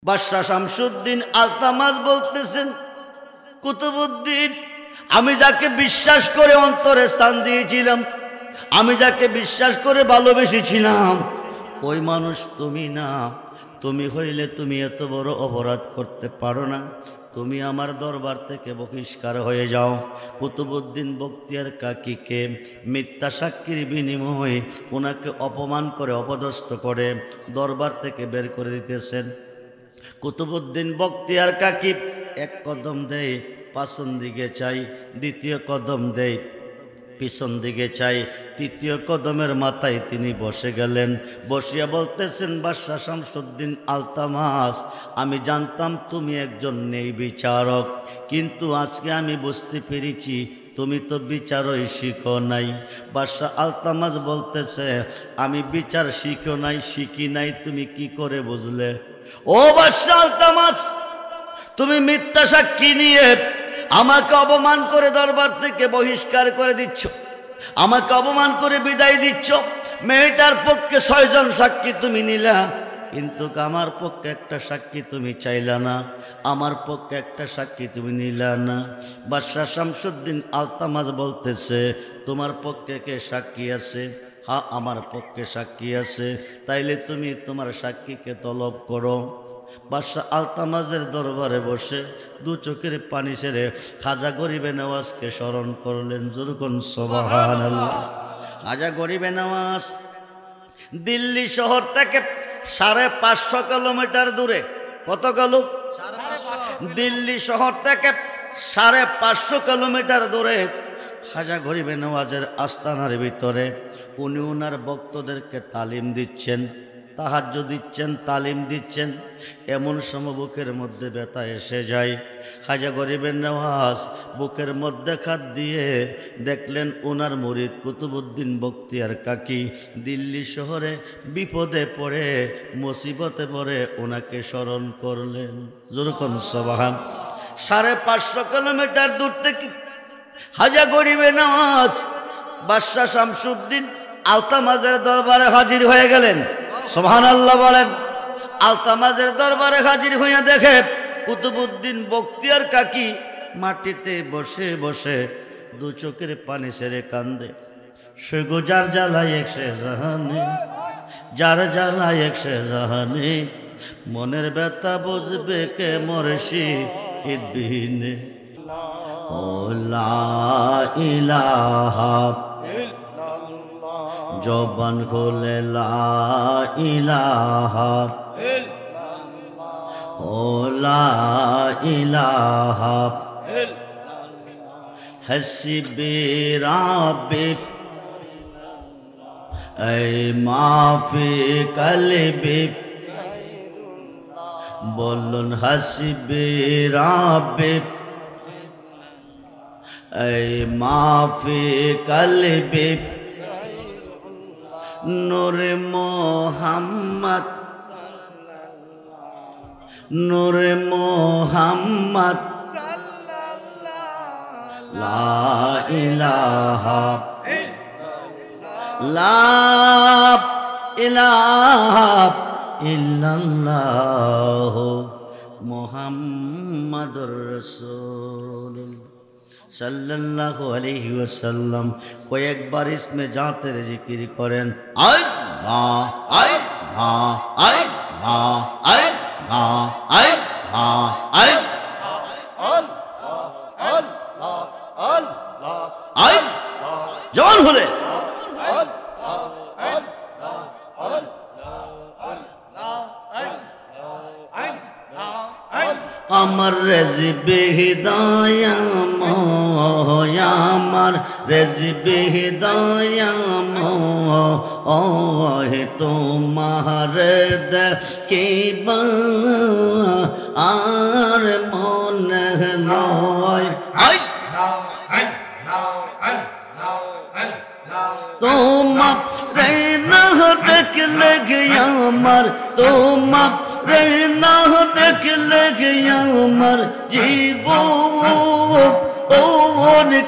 বাদশাহ শামসুদ্দিন আলতামাস বলতেছেন, কুতুবউদ্দিন, আমি যাকে বিশ্বাস করে অন্তরে স্থান দিয়েছিলাম, আমি যাকে বিশ্বাস করে ভালোবেসেছিলাম, ওই মানুষ তুমি না। তুমি হইলে তুমি এত বড় অপরাধ করতে পারো না। তুমি আমার দরবার থেকে বহিষ্কার হয়ে যাও। কুতুবউদ্দিন বখতিয়ার কাকীকে মিথ্যা সাক্ষীর বিনিময়ে ওনাকে অপমান করে অপদস্থ করে দরবার থেকে বের করে দিতেছেন। কুতুবউদ্দিন বখতিয়ার কাকী এক কদম দেয়, পাছন দিকে চাই, দ্বিতীয় কদম দেয়, পিছন দিকে চাই, তৃতীয় কদমের মাথায় তিনি বসে গেলেন। বসিয়া বলতেছেন, বাদশাহ শামসুদ্দিন আলতামাস, আমি জানতাম তুমি একজন নেই বিচারক, কিন্তু আজকে আমি বুঝতে পেরেছি তুমি তো বিচারই শিখো নাই। বাদশাহ আলতামাস বলতেছে, আমি বিচার শিখো নাই, শিখি নাই, তুমি কি করে বুঝলে? ও বাদশাহ আলতামাস, তুমি মিথ্যা সাক্ষী নিয়ে আমাকে অপমান করে দরবার থেকে বহিষ্কার করে দিচ্ছ, আমাকে অপমান করে বিদায় দিচ্ছ। মেয়েটার পক্ষে 6 জন সাক্ষী তুমি নিলা, কিন্তু আমার পক্ষে একটা সাক্ষী তুমি চাইলা না, আমার পক্ষে একটা সাক্ষী তুমি নিলা না। বাদশাহ শামসুদ্দিন আলতামাস বলতেছে, তোমার পক্ষে কে সাক্ষী আছে? হ্যাঁ, আমার পক্ষে সাক্ষী আছে। তাইলে তুমি তোমার সাক্ষীকে তলব করো। বাদশাহ আলতামাসের দরবারে বসে দু চোখের পানি ছেড়ে খাজা গরিবে নওয়াজকে স্মরণ করলেন। জোরকন সুবহানাল্লাহ। খাজা গরিবে নওয়াজ দিল্লি শহর থেকে 550 কিলোমিটার দূরে। কত কিলো? দিল্লি শহর থেকে 550 কিলোমিটার দূরে খাজা গরিবে নওয়াজের আস্তানার ভিতরে উনি ওনার ভক্তদেরকে তালিম দিচ্ছেন, তাহাজ্জুদ দিচ্ছেন, তালিম দিচ্ছেন। এমন সময় বুকের মধ্যে ব্যথা এসে যায়। খাজা গরিবে নওয়াজ বুকের মধ্যে হাত দিয়ে দেখলেন ওনার মুরিদ কুতুবউদ্দিন বখতিয়ার কাকী দিল্লি শহরে বিপদে পড়ে, মুসিবতে পড়ে ওনাকে স্মরণ করলেন। যেরকম সুবহান। 550 কিলোমিটার দূর থেকে খাজা গরিবে নওয়াজ বাদশাহ শামসুদ্দিন আলতামাসের দরবারে হাজির হয়ে গেলেন। সুবহানাল্লাহ বলেন। আলতামাসের দরবারে হাজির হইয়া দেখে কুতুবউদ্দিন বখতিয়ার কাকী মাটিতে বসে বসে দু চোখের পানি ছেড়ে কান্দে। সে গো যার জ্বালায় একশে জাহানে, যার জ্বালায় একশে জাহানে, মনের ব্যথা বুঝবে কে মরশি ইদ্বিনে। ও লা ইলাহা জবান খুলে লা ইলাহা, ও লা ইলাহা হাসবি রাব্বি এই মাফি কলবি। বলুন হাসবি রাব্বি এই মাফি কলবি। নূরে মোহাম্মদ, নূরে মোহাম্মদ, লা ইলাহা, লা ইলাহা ইল্লাল্লাহ মুহাম্মাদুর রাসূলুল্লাহ সাল্লাল্লাহু আলাইহি ওয়াসাল্লাম। কয়েকবার ইসমে জাতের জিকির করেন। আল্লাহ আল্লাহ আল্লাহ আল্লাহ আল্লাহ আল্লাহ জবান খুলে আমার রেজবে হিদায়া মোয়া, আমার রেজবে হিদায়া মোহে তোমার দেখিবা আর মনে নয়। তোমার না দেখলে আমার, তোমার না দেখলে আমার জীবন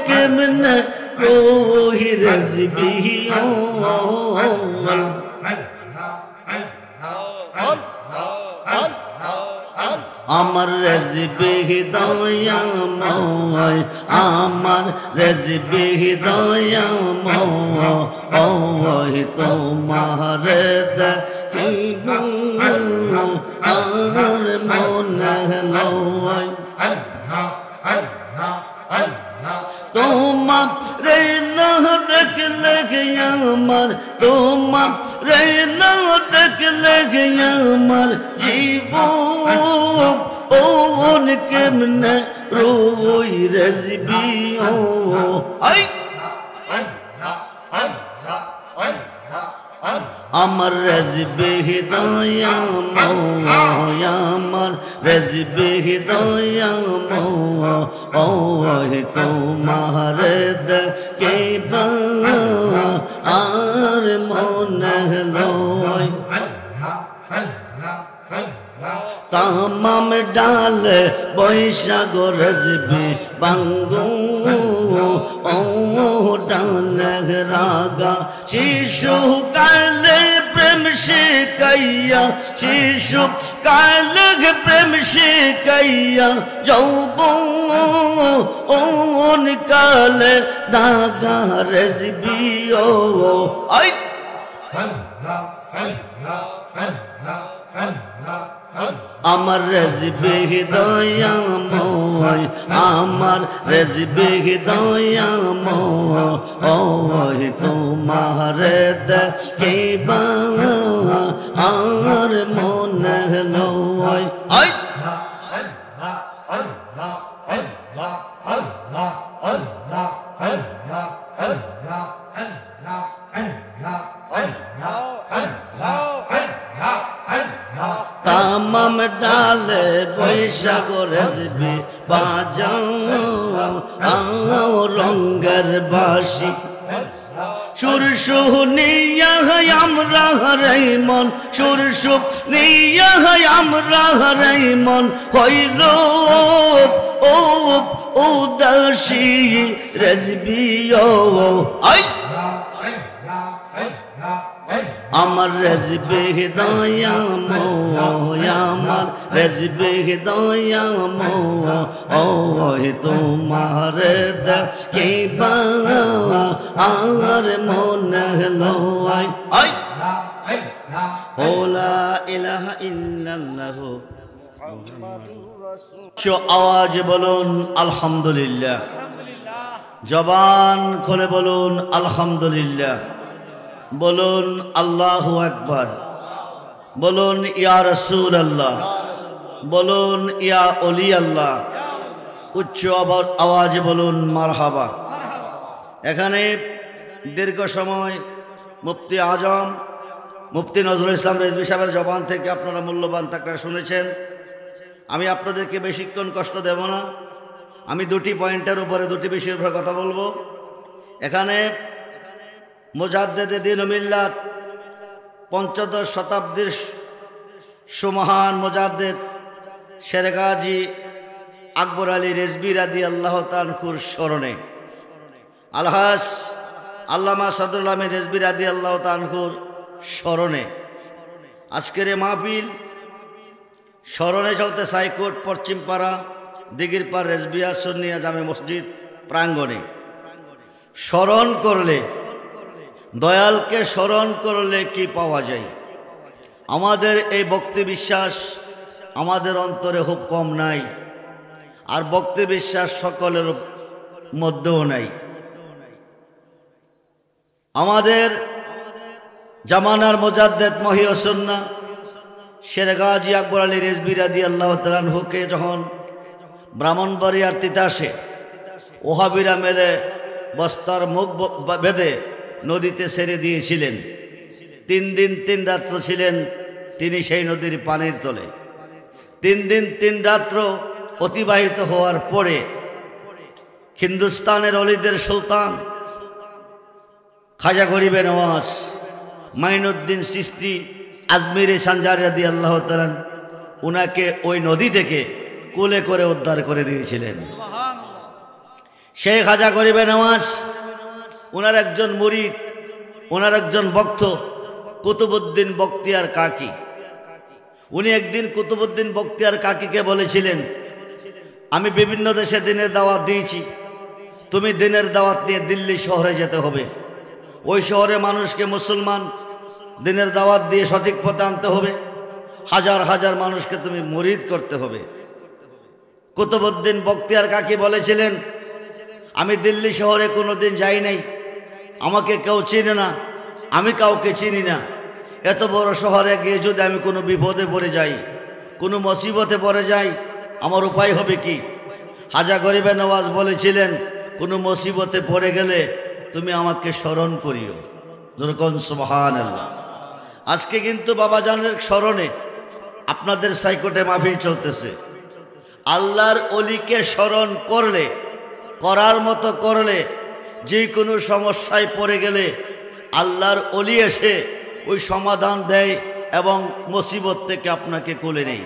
কেমনে রোহি রেজবি। আমার রেজবে হৃদয়ময় আমার রেজবে হৃদয়ময় তোমার দেখিব আর মনে লয় তোমার রে না দেখলে আমার তোমার রে না দেখলে আমার জীবন ওন কেমনে রোই রেজবি ও আই আমার রেজবে হৃদয়ময় আমার রেজবে হৃদয়ময় তোমার দেখিব আর মনে লয় তামাম ডাল বৈশাখ রেজবে বাঙ্গু ও ডাল রাগা শিশু কালে প্রেম শিখাইয়া শিশু কালে প্রেম শিখাইয়া যৌবন কালে দাগা রেজবি ও আই আমার রেজবে হৃদয়ময় আমার রেজবে হৃদয়ময় তোমার দেখিব আর মনে লয় আই তামাম ডালে বৈশাখ রেজবে বাজাও রঙ্গের বাসি সুর শুনিয়া আমরা রে মন সুর শুনিয়া আমরা রে মন হইল ও উদাসী রেজবি ও আই আমার রেজবে হৃদয়ময় আমার রেজবে হৃদয়ময় তোমার দেখিব আর মনে লয় আই লা ইলাহা ইল্লাল্লাহ আওয়াজ বলুন আলহামদুলিল্লাহ জবান খুলে বলুন আলহামদুলিল্লাহ বলুন আল্লাহু আকবার বলুন ইয়া রাসূলুল্লাহ বলুন ইয়া ওলি আল্লাহ উচ্চ আওয়াজে বলুন মারহাবা এখানে দীর্ঘ সময় মুফতি আজম মুফতি নজরুল ইসলাম রেজভী সাহেবের জবান থেকে আপনারা মূল্যবান তাকরা শুনেছেন আমি আপনাদেরকে বেশিক্ষণ কষ্ট দেব না আমি দুটি পয়েন্টের উপরে দুটি বিষয়ের উপরে কথা বলবো এখানে মুজাদ্দেদে দ্বীন ও মিল্লাত পঞ্চদশ শতাব্দীর সুমহান মুজাদ্দেদ শের গাজী আকবর আলী রেজভী রাদিয়াল্লাহু তাআলা আনহুর স্মরণে আলহাজ আল্লামা সদরুল আমিন রেজভী রাদিয়াল্লাহু তাআলা আনহুর স্মরণে আজকের এই মাহফিল স্মরণে চলতে সাইকোট পশ্চিমপাড়া দিঘিরপাড় রেজবিয়া সুন্নিয়া জামে মসজিদ প্রাঙ্গণে স্মরণ করলে দয়ালকে স্মরণ করলে কি পাওয়া যায় আমাদের এই ভক্তি বিশ্বাস আমাদের অন্তরে খুব কম নাই আর ভক্তি বিশ্বাস সকলের মধ্যেও নাই আমাদের জামানার মুজাদ্দেদ মহিউসুন্নাহ শের গাজী আকবর আলী রেজভী রাদিয়াল্লাহু তাআলা আনহুকে যখন ব্রাহ্মণবাড়িয়ার তিতাসে ওহাবিরা মেলে বস্তার মুখ বেঁধে নদীতে ছেড়ে দিয়েছিলেন 3 দিন 3 রাত্র ছিলেন তিনি সেই নদীর পানির তলে 3 দিন 3 রাত্র অতিবাহিত হওয়ার পরে হিন্দুস্তানের অলিদের সুলতান খাজা গরিবে নওয়াজ মাইনুদ্দিন চিশতি আজমিরি সানজারি রাদিয়াল্লাহু তাআলা উনাকে ওই নদী থেকে কোলে করে উদ্ধার করে দিয়েছিলেন সেই খাজা গরিবে নওয়াজ ওনার একজন মুরিদ ওনার একজন ভক্ত কুতুবউদ্দিন বখতিয়ার কাকি উনি একদিন কুতুবউদ্দিন বখতিয়ার কাকীকে বলেছিলেন, আমি বিভিন্ন দেশে দিনের দাওয়াত দিয়েছি, তুমি দিনের দাওয়াত নিয়ে দিল্লি শহরে যেতে হবে। ওই শহরে মানুষকে মুসলমান দিনের দাওয়াত দিয়ে সঠিক পথে আনতে হবে, হাজার হাজার মানুষকে তুমি মুরিদ করতে হবে। কুতুবউদ্দিন বখতিয়ার কাকী বলেছিলেন, আমি দিল্লি শহরে কোনোদিন যাই নাই, আমাকে কেউ চিনে না, আমি কাউকে চিনি না। এত বড় শহরে গিয়ে যদি আমি কোনো বিপদে পড়ে যাই, কোনো মুসিবতে পড়ে যাই, আমার উপায় হবে কি? হাজা গরিবে নওয়াজ বলেছিলেন, কোনো মুসিবতে পড়ে গেলে তুমি আমাকে স্মরণ করিও। যেরকম সুবহানাল্লাহ। আজকে কিন্তু বাবাজানের স্মরণে আপনাদের সাইকোটে মাহফিল চলতেছে। আল্লাহর অলিকে স্মরণ করলে, করার মতো করলে, যে কোনো সমস্যায় পড়ে গেলে আল্লাহর অলি এসে ওই সমাধান দেয় এবং মুসিবত থেকে আপনাকে কোলে নেই।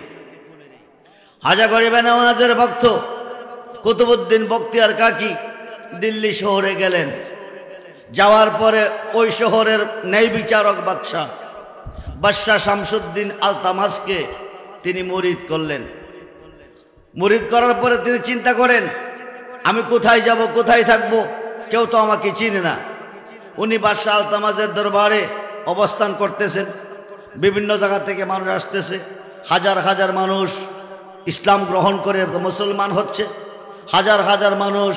হাজা গরিবে নওয়াজের ভক্ত কুতুবউদ্দিন বখতিয়ার কাকী দিল্লি শহরে গেলেন। যাওয়ার পরে ওই শহরের ন্যায় বিচারক বাদশাহ শামসুদ্দিন আলতামাসকে তিনি মুরিদ করলেন। মুরিদ করার পরে তিনি চিন্তা করেন, আমি কোথায় যাব, কোথায় থাকব, কেউ তো আমাকে চিনে না। উনি বাদশাহ আলতামাসের দরবারে অবস্থান করতেছেন, বিভিন্ন জায়গা থেকে মানুষ আসতেছে, হাজার হাজার মানুষ ইসলাম গ্রহণ করে মুসলমান হচ্ছে, হাজার হাজার মানুষ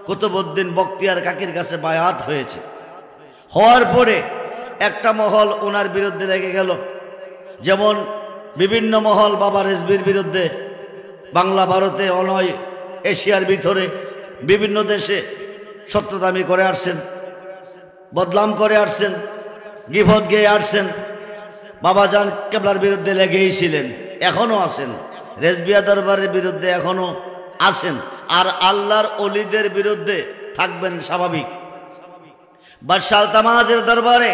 কুতুবউদ্দিন বখতিয়ার কাকীর কাছে বায়াত হয়েছে। হওয়ার পরে একটা মহল ওনার বিরুদ্ধে লেগে গেল, যেমন বিভিন্ন মহল বাবা রেজভির বিরুদ্ধে বাংলা, ভারতে, অনয়, এশিয়ার ভিতরে বিভিন্ন দেশে সত্যদামি করে আসছেন, বদনাম করে আসছেন, গীবত গেয়ে আসছেন। বাবাজান কেবলার বিরুদ্ধে লেগেই ছিলেন, এখনও আছেন। রেজভিয়া দরবারের বিরুদ্ধে এখনও আছেন, আর আল্লাহর অলিদের বিরুদ্ধে থাকবেন স্বাভাবিক। বাদশাহ আলতামাসের দরবারে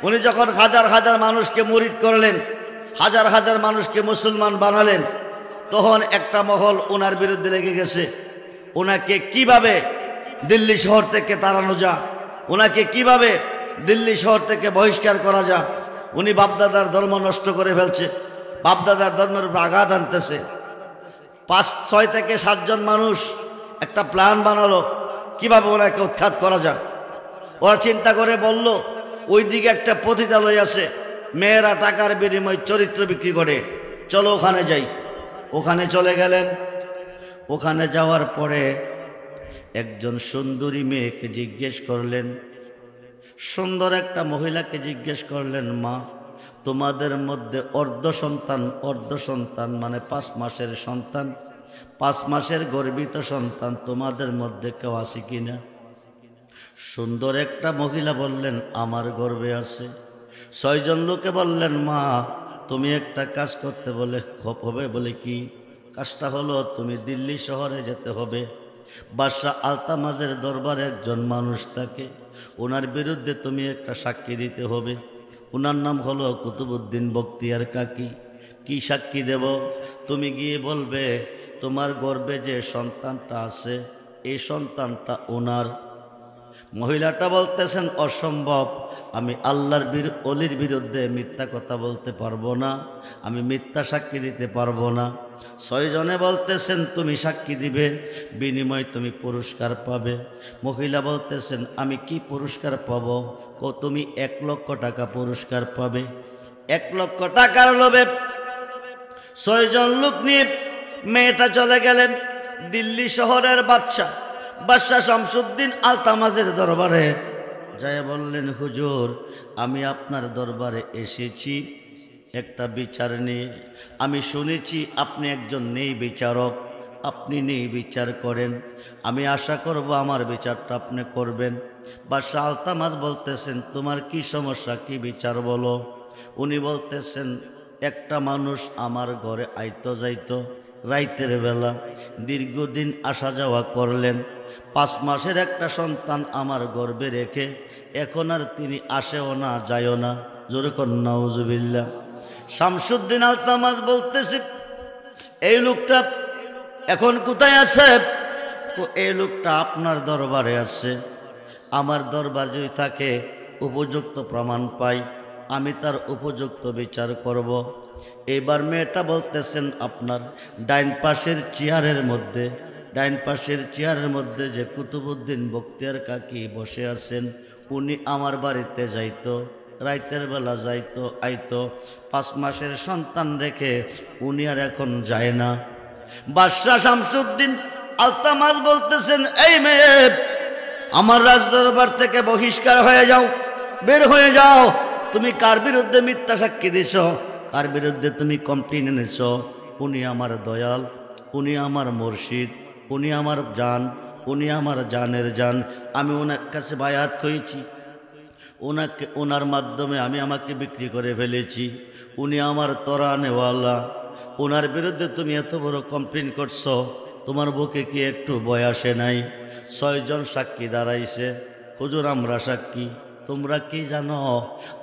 উনি যখন হাজার হাজার মানুষকে মুরিদ করলেন, হাজার হাজার মানুষকে মুসলমান বানালেন, তখন একটা মহল ওনার বিরুদ্ধে লেগে গেছে। ওনাকে কিভাবে দিল্লি শহর থেকে তাড়ানো যায়, ওনাকে কিভাবে দিল্লি শহর থেকে বহিষ্কার করা যায়। উনি বাপদাদার ধর্ম নষ্ট করে ফেলছে, বাপদাদার ধর্মের উপর আঘাত আনতেছে। 5-6 থেকে 7 জন মানুষ একটা প্ল্যান বানালো কিভাবে ওনাকে উৎখাত করা যায়। ওরা চিন্তা করে বলল, ওই দিকে একটা পতিতালয় আছে, মেয়েরা টাকার বিনিময়ে চরিত্র বিক্রি করে, চলো ওখানে যাই। ওখানে চলে গেলেন। ওখানে যাওয়ার পরে একজন সুন্দরী মেয়েকে জিজ্ঞেস করলেন, সুন্দর একটা মহিলাকে জিজ্ঞেস করলেন, মা, তোমাদের মধ্যে অর্ধ সন্তান মানে 5 মাসের সন্তান, 5 মাসের গর্ভিত সন্তান তোমাদের মধ্যে কেউ আছে কিনা? সুন্দর একটা মহিলা বললেন, আমার গর্ভে আছে। 6 জন লোকে বললেন, মা, তুমি একটা কাজ করতে বলে হবে। বলে কি কাজটা? হলো তুমি দিল্লি শহরে যেতে হবে, বাদশাহ আলতামাসের দরবারে একজন মানুষ থাকে, ওনার বিরুদ্ধে তুমি একটা সাক্ষী দিতে হবে। ওনার নাম হলো কুতুবউদ্দিন বখতিয়ার কাকী। কি সাক্ষী দেব? তুমি গিয়ে বলবে তোমার গর্ভে যে সন্তানটা আছে এই সন্তানটা ওনার। মহিলাটা বলতেছেন, অসম্ভব, আমি আল্লাহর অলির বিরুদ্ধে মিথ্যা কথা বলতে পারবো না, আমি মিথ্যা সাক্ষী দিতে পারবো না। 6 জনে বলতেছেন, তুমি সাক্ষী দিবে, বিনিময়ে তুমি পুরস্কার পাবে। মহিলা বলতেছেন, আমি কি পুরস্কার পাবো? তুমি 1 লক্ষ টাকা পুরস্কার পাবে। 1 লক্ষ টাকার লোভে 6 জন লোক নিয়ে মেয়েটা চলে গেলেন দিল্লি শহরের বাদশাহ শামসুদ্দিন আলতামাসের দরবারে। যায় বললেন, হুজুর, আমি আপনার দরবারে এসেছি একটা বিচার নিয়ে। আমি শুনেছি আপনি একজন ন্যায় বিচারক, আপনি ন্যায় বিচার করেন, আমি আশা করব আমার বিচারটা আপনি করবেন। বাদশাহ আলতামাস বলতেছেন, তোমার কি সমস্যা, কি বিচার বলো। উনি বলতেছেন, একটা মানুষ আমার ঘরে আইতো যাইতো রাইতের বেলা, দীর্ঘদিন আসা যাওয়া করলেন, 5 মাসের একটা সন্তান আমার গর্ভে রেখে এখন আর তিনি আসেও না যায়ও না। জোরে কর নাউজুবিল্লাহ। শামসুদ্দিন আলতামাস বলতেছে, এই লোকটা এখন কোথায় আছে? এই লোকটা আপনার দরবারে আছে। আমার দরবার যদি থাকে উপযুক্ত প্রমাণ পাই, আমি তার উপযুক্ত বিচার করব। এবার মেয়েটা বলতেছেন আপনার ডাইন পাশের চেয়ারের মধ্যে যে কুতুবউদ্দিন বখতিয়ার কাকি বসে আছেন, উনি আমার বাড়িতে যাইতো, রাতের বেলা যাইতো আইতো। 5 মাসের সন্তান রেখে উনি আর এখন যায় না। বাদশাহ শামসুদ্দিন আলতামাজ বলতেছেন, এই মেয়ে, আমার রাজদরবার থেকে বহিষ্কার হয়ে যাও, বের হয়ে যাও। তুমি কার বিরুদ্ধে মিথ্যা সাক্ষী দিছ? কার বিরুদ্ধে তুমি কমপ্লেন এনেছ? উনি আমার দয়াল, উনি আমার মুর্শিদ, উনি আমার জান, উনি আমার জানের জান। আমি ওনার কাছে বায়াত হয়েছি, ওনার মাধ্যমে আমি আমাকে বিক্রি করে ফেলেছি। উনি আমার তরানেওয়ালা। ওনার বিরুদ্ধে তুমি এত বড় কমপ্লেন করছো, তোমার বুকে কি একটু ভয় আসে নাই? 6 জন সাক্ষী দাঁড়াইছে। হুজুর, আমরা সাক্ষী। তোমরা কি জানো,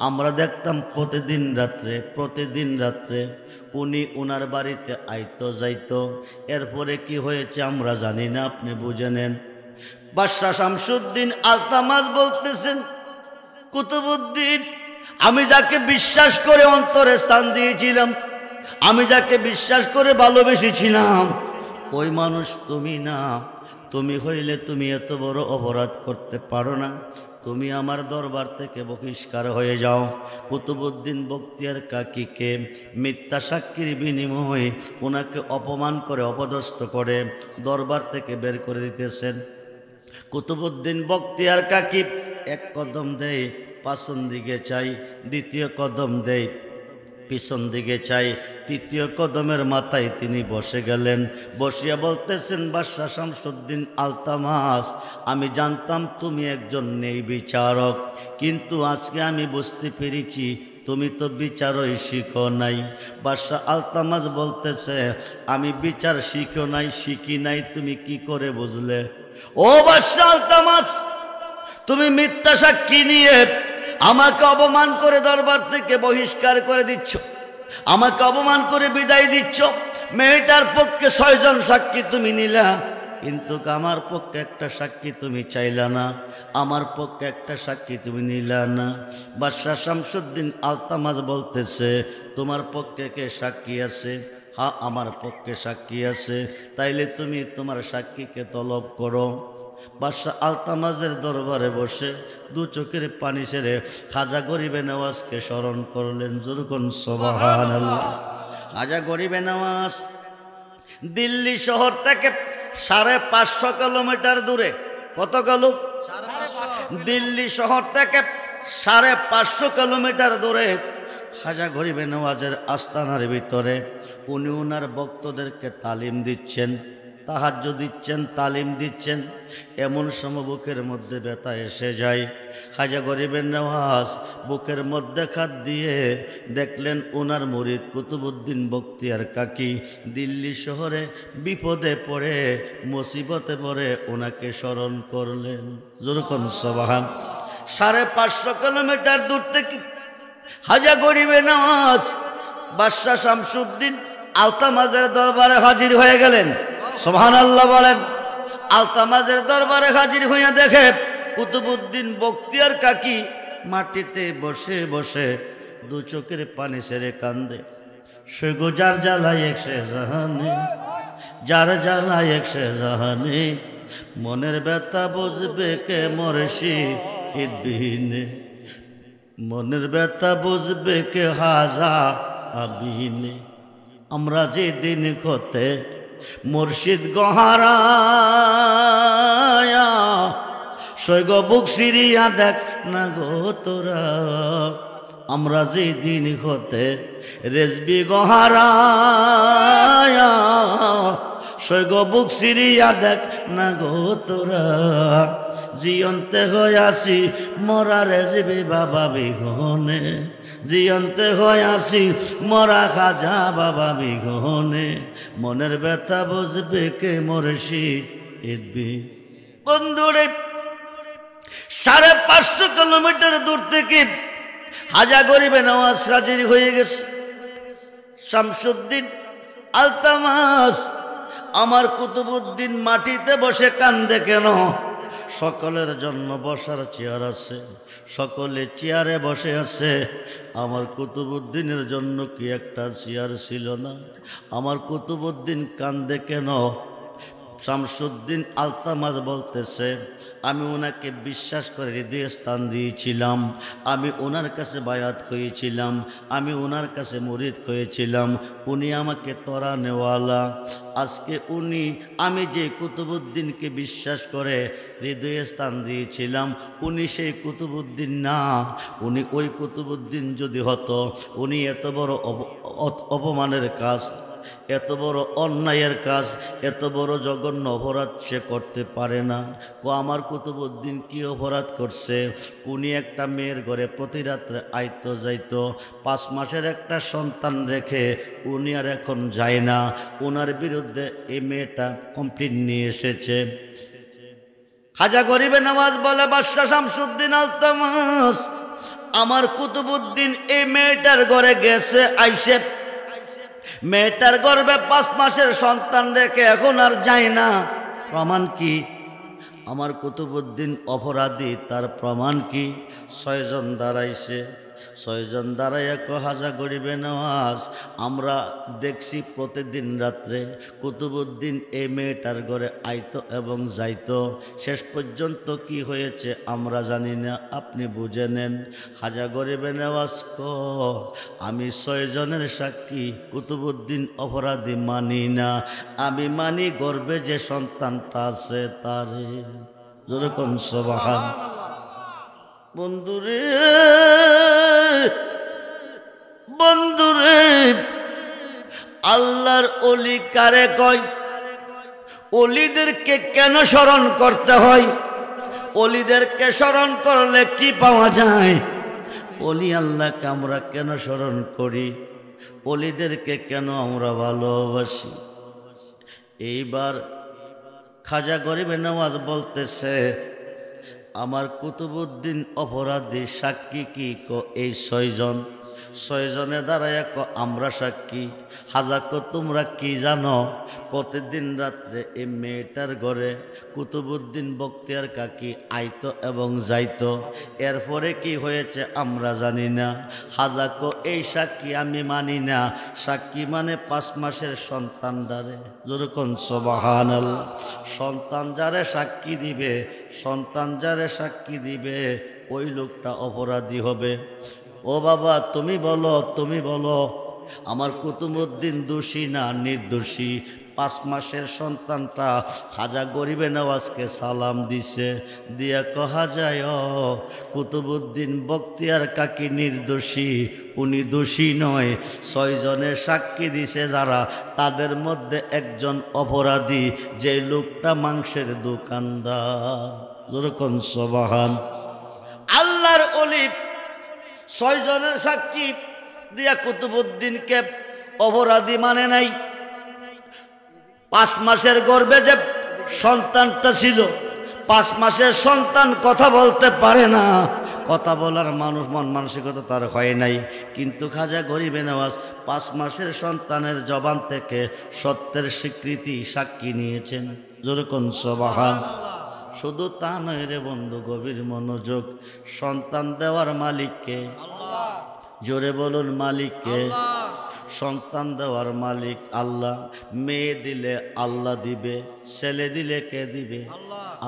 আমরা দেখতাম প্রতিদিন রাত্রে উনি ওনার বাড়িতে আইতো যাইতো। এরপরে কি হয়েছে আমরা জানি না, আপনি বুঝে নেন। বাদশাহ শামসুদ্দিন আলতামাজ বলতেছেন, কুতুবউদ্দিন, আমি যাকে বিশ্বাস করে অন্তরে স্থান দিয়েছিলাম, আমি যাকে বিশ্বাস করে ভালোবেসেছিলাম, ওই মানুষ তুমি না। তুমি হইলে তুমি এত বড় অপরাধ করতে পারো না। তুমি আমার দরবার থেকে বহিষ্কার হয়ে যাও। কুতুবউদ্দিন বখতিয়ার কাকিকে মিথ্যা সাক্ষীর বিনিময়ে ওনাকে অপমান করে, অপদস্থ করে দরবার থেকে বের করে দিতেছেন। কুতুবউদ্দিন বখতিয়ার কাকি 1 কদম দেয়, পাছন দিকে চাই, 2য় কদম দেয়, পিছন দিকে চাই, 3য় কদমের মাথায় তিনি বসে গেলেন। বসিয়া বলতেছেন, বাদশাহ শামসুদ্দিন আলতামাজ, আমি জানতাম তুমি একজন নেই বিচারক, কিন্তু আজকে আমি বুঝতে পেরেছি তুমি তো বিচারই শিখো নাই। বাদশাহ আলতামাজ বলতেছে, আমি বিচার শিখি নাই, তুমি কি করে বুঝলে? ও বাদশাহ আলতামাজ, তুমি মিথ্যা সাক্ষী নিয়ে আমাকে অপমান করে দরবার থেকে বহিষ্কার করে দিচ্ছ, আমাকে অপমান করে বিদায় দিচ্ছ। মেয়েটার পক্ষে 6 জন সাক্ষী তুমি নিলা, কিন্তু আমার পক্ষে একটা সাক্ষী তুমি চাইলা না, আমার পক্ষে একটা সাক্ষী তুমি নিলা না। বাদশাহ শামসুদ্দিন আলতামাজ বলতেছে, তোমার পক্ষে কে সাক্ষী আছে? হ্যাঁ, আমার পক্ষে সাক্ষী আছে। তাইলে তুমি তোমার সাক্ষীকে তলব করো। বাদশাহ আলতামাজের দরবারে বসে 2 চোখের পানি ছেড়ে খাজা গরিবে নওয়াজকে স্মরণ করলেন। জোরকন সুবহানাল্লাহ। খাজা গরিবে নওয়াজ দিল্লি শহর থেকে 550 কিলোমিটার দূরে। কত কিলো? দিল্লি শহর থেকে 550 কিলোমিটার দূরে খাজা গরিবে নওয়াজের আস্তানার ভিতরে উনি ওনার ভক্তদেরকে তালিম দিচ্ছেন, তাহাজ্জুদ দিচ্ছেন, তালিম দিচ্ছেন। এমন সময় বুকের মধ্যে ব্যথা এসে যায়। খাজা গরিবে নওয়াজ বুকের মধ্যে হাত দিয়ে দেখলেন ওনার মুরিদ কুতুবউদ্দিন বখতিয়ার কাকি দিল্লি শহরে বিপদে পড়ে, মুসিবতে পড়ে ওনাকে স্মরণ করলেন। যেরকম সুবহান। 550 কিলোমিটার দূর থেকে খাজা গরিবে নওয়াজ বাদশাহ শামসুদ্দিন আলতামাজের দরবারে হাজির হয়ে গেলেন। সুবহানাল্লাহ বলেন। আলতামাজের দরবারে হাজির হইয়া দেখে কুতুবউদ্দিন বখতিয়ার কাকি মাটিতে বসে বসে 2 চোখের পানি ছেড়ে কান্দে। সে গো যার জ্বালায় 100 জাহানে, যার জ্বালায় 100 জাহানে, মনের ব্যথা বুঝবে কে মুর্শিদ বিনে, মনের ব্যথা বুঝবে কে হাজা আবিনে। আমরা যে দিন হতে মুর্শিদ গহারায়া, সৈগ বুক সিরিয়া দেখ না গো তোরা। আমরা যে দিন হতে রেজবি গহারায়া, সৈগ বুক সিরিয়া দেখ না গো তোরা। জিয়ন্তে হইয়াছি মরা রেজবি বাবা বিঘনে, জিয়ন্তে হইয়াছি মরা খাজা বাবা বিঘনে, মনের ব্যথা বুঝবে কে মুর্শিদ বিনে। বন্ধুরে, 550 কিলোমিটার দূর থেকে খাজা গরিবে নওয়াজ হাজির হয়ে গেছে। শামসুদ্দিন আলতামাজ, আমার কুতুবউদ্দিন মাটিতে বসে কান্দে কেন? সকলের জন্য বসার চেয়ার আছে, সকলে চেয়ারে বসে আছে। আমার কুতুবউদ্দিনের জন্য কি একটা চেয়ার ছিল না? আমার কুতুবউদ্দিন কান্দে কেন? শামসুদ্দিন আলতামাজ বলতেছে, আমি ওনাকে বিশ্বাস করে হৃদয়ে স্থান দিয়েছিলাম, আমি ওনার কাছে বায়াত হয়েছিলাম, আমি ওনার কাছে মুরিদ হয়েছিলাম, উনি আমাকে তরা নেওয়ালা। আজকে উনি, আমি যে কুতুবউদ্দিনকে বিশ্বাস করে হৃদয়ে স্থান দিয়েছিলাম, উনি সেই কুতুবউদ্দিন না। উনি ওই কুতুবউদ্দিন যদি হতো, উনি এত বড় অপমানের কাজ, এত বড় অন্যায়ের কাজ, এত বড় জঘন্য অপরাধ সে করতে পারে না। আমার কুতুবউদ্দিন কি অপরাধ করছে? উনি একটা মেয়ের ঘরে প্রতি রাত্রে আইতো যাইতো, 5 মাসের একটা সন্তান রেখে উনি আর এখন যায় না। ওনার বিরুদ্ধে এই মেয়েটা কমপ্লেন নিয়ে এসেছে। খাজা গরিবে নওয়াজ বলে, বাদশাহ শামসুদ্দিন আলতামাস, আমার কুতুবউদ্দিন এই মেয়েটার ঘরে গেছে, আইসে মেয়েটার গর্ভে 5 মাসের সন্তান রেখে এখন আর যায় না। প্রমাণ কি? আমার কুতুবউদ্দিন অপরাধী, তার প্রমাণ কি? 6 জন দাঁড়াইছে, 6 জন দাঁড়াইয়া হাজা গরিবে নওয়াজ, আমরা দেখছি প্রতিদিন রাত্রে কুতুবউদ্দিন এই মেয়েটার ঘরে আইতো এবং যাইতো। শেষ পর্যন্ত কি হয়েছে আমরা জানি না, আপনি বুঝে নেন। হাজা গরিবে নওয়াজ আমি 6 জনের সাক্ষী, কুতুবউদ্দিন অপরাধী মানি না। আমি মানি গর্ভে যে সন্তানটা আছে তারে। যেরকম সুবহান। বন্ধুরে, বন্ধুরে, আল্লাহর ওলি কারে কয়? ওলিদেরকে কেন স্মরণ করতে হয়? ওলিদেরকে স্মরণ করলে কি পাওয়া যায়? ওলি আল্লাহকে আমরা কেন স্মরণ করি? ওলিদেরকে কেন আমরা ভালোবাসি? এইবার খাজা গরিবে নওয়াজ বলতেছে, আমার কুতুবউদ্দিন অপরাধী, সাক্ষী কি? এই 6 জন। 6 জনে দাঁড়ায় আমরা সাক্ষী। হাজা তোমরা কি জানো? প্রতিদিন রাত্রে এই মেয়েটার ঘরে কুতুবউদ্দিন বখতিয়ার কাকি আইতো এবং যাইতো। এরপরে কি হয়েছে আমরা জানি না। হাজা এই সাক্ষী আমি মানি না। সাক্ষী মানে 5 মাসের সন্তান যারে, যেরকম সুবহানাল্লাহ, সন্তান যারে সাক্ষী দিবে, সন্তান যারে সাক্ষী দিবে, ওই লোকটা অপরাধী হবে। ও বাবা, তুমি বলো, তুমি বলো, আমার কুতুবউদ্দিন দোষী না নির্দোষী? 5 মাসের সন্তানটা খাজা গরিবে নওয়াজকে সালাম দিছে, দিয়া কহা যায় কুতুবউদ্দিন বখতিয়ার কাকি নির্দোষী, উনি দোষী নয়। 6 জনের সাক্ষী দিছে যারা, তাদের মধ্যে একজন অপরাধী, যে লোকটা মাংসের দোকানদার। যেরকম সুবহান। আল্লাহর ওলি 6 জনের সাক্ষী দিয়া কুতুবউদ্দিনকে অপরাধী মানে নাই। 5 মাসের গর্ভে যে সন্তানটা ছিল, 5 মাসের সন্তান কথা বলতে পারে না, কথা বলার মানুষ মন মানসিকতা তার হয় নাই। কিন্তু খাজা গরিবে নওয়াজ 5 মাসের সন্তানের জবান থেকে সত্যের স্বীকৃতি সাক্ষী নিয়েছেন। যেরকম সুবহান। শুধু তা নয় রে বন্ধু, গভীর মনোযোগ। সন্তান দেওয়ার মালিককে? জোরে বলুন, মালিককে? সন্তান দেওয়ার মালিক আল্লাহ। মেয়ে দিলে আল্লাহ দিবে, ছেলে দিলে কে দিবে?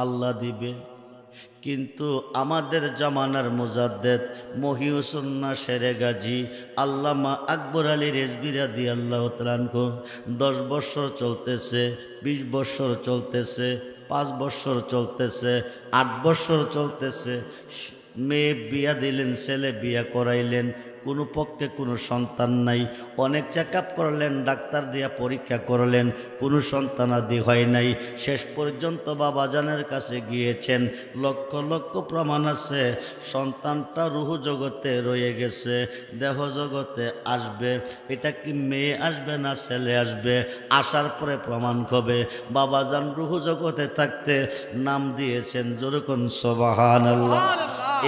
আল্লাহ দিবে। কিন্তু আমাদের জামানার মুজাদ্দেদ মহিউসুন্নাহ শেরে গাজী আল্লামা আকবর আলী রেজভী রাদিয়াল্লাহু তাআলা আনহু 10 বছর চলতেছে, 20 বছর চলতেছে, 5 বছর চলতেছে, 8 বছর চলতেছে, মেয়ে বিয়া দিলেন, ছেলে বিয়া করাইলেন, কোনো পক্ষে কোনো সন্তান নাই। অনেক চেক আপ করলেন, ডাক্তার দিয়া পরীক্ষা করলেন, কোনো সন্তানাদি হয় নাই। শেষ পর্যন্ত বাবাজানের কাছে গিয়েছেন, লক্ষ লক্ষ প্রমাণ আছে সন্তানটা রুহ জগতে রয়ে গেছে, দেহ জগতে আসবে। এটা কি মেয়ে আসবে না ছেলে আসবে? আসার পরে প্রমাণ হবে। বাবাজান রুহ জগতে থাকতে নাম দিয়েছেন, যেরকম সুবহানাল্লাহ।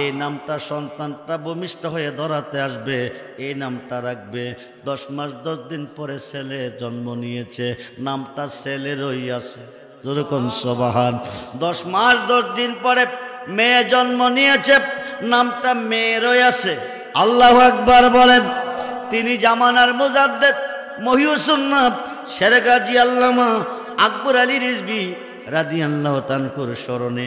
এই নামটা সন্তানটা ভূমিষ্ঠ হয়ে ধরাতে আসবে, এই নামটা রাখবে। 10 মাস 10 দিন পরে ছেলে জন্ম নিয়েছে, নামটা ছেলেরই আছে। যেরকম সুবহান। 10 মাস 10 দিন পরে মেয়ে জন্ম নিয়েছে, নামটা মেয়েরই আছে। আল্লাহু আকবার বলেন। তিনি জামানার মুজাদ্দেদ মহিউসুন্নাত শের গাজী আল্লামা আকবর আলী রিজভী রাদিয়াল্লাহু তাআলার স্মরণে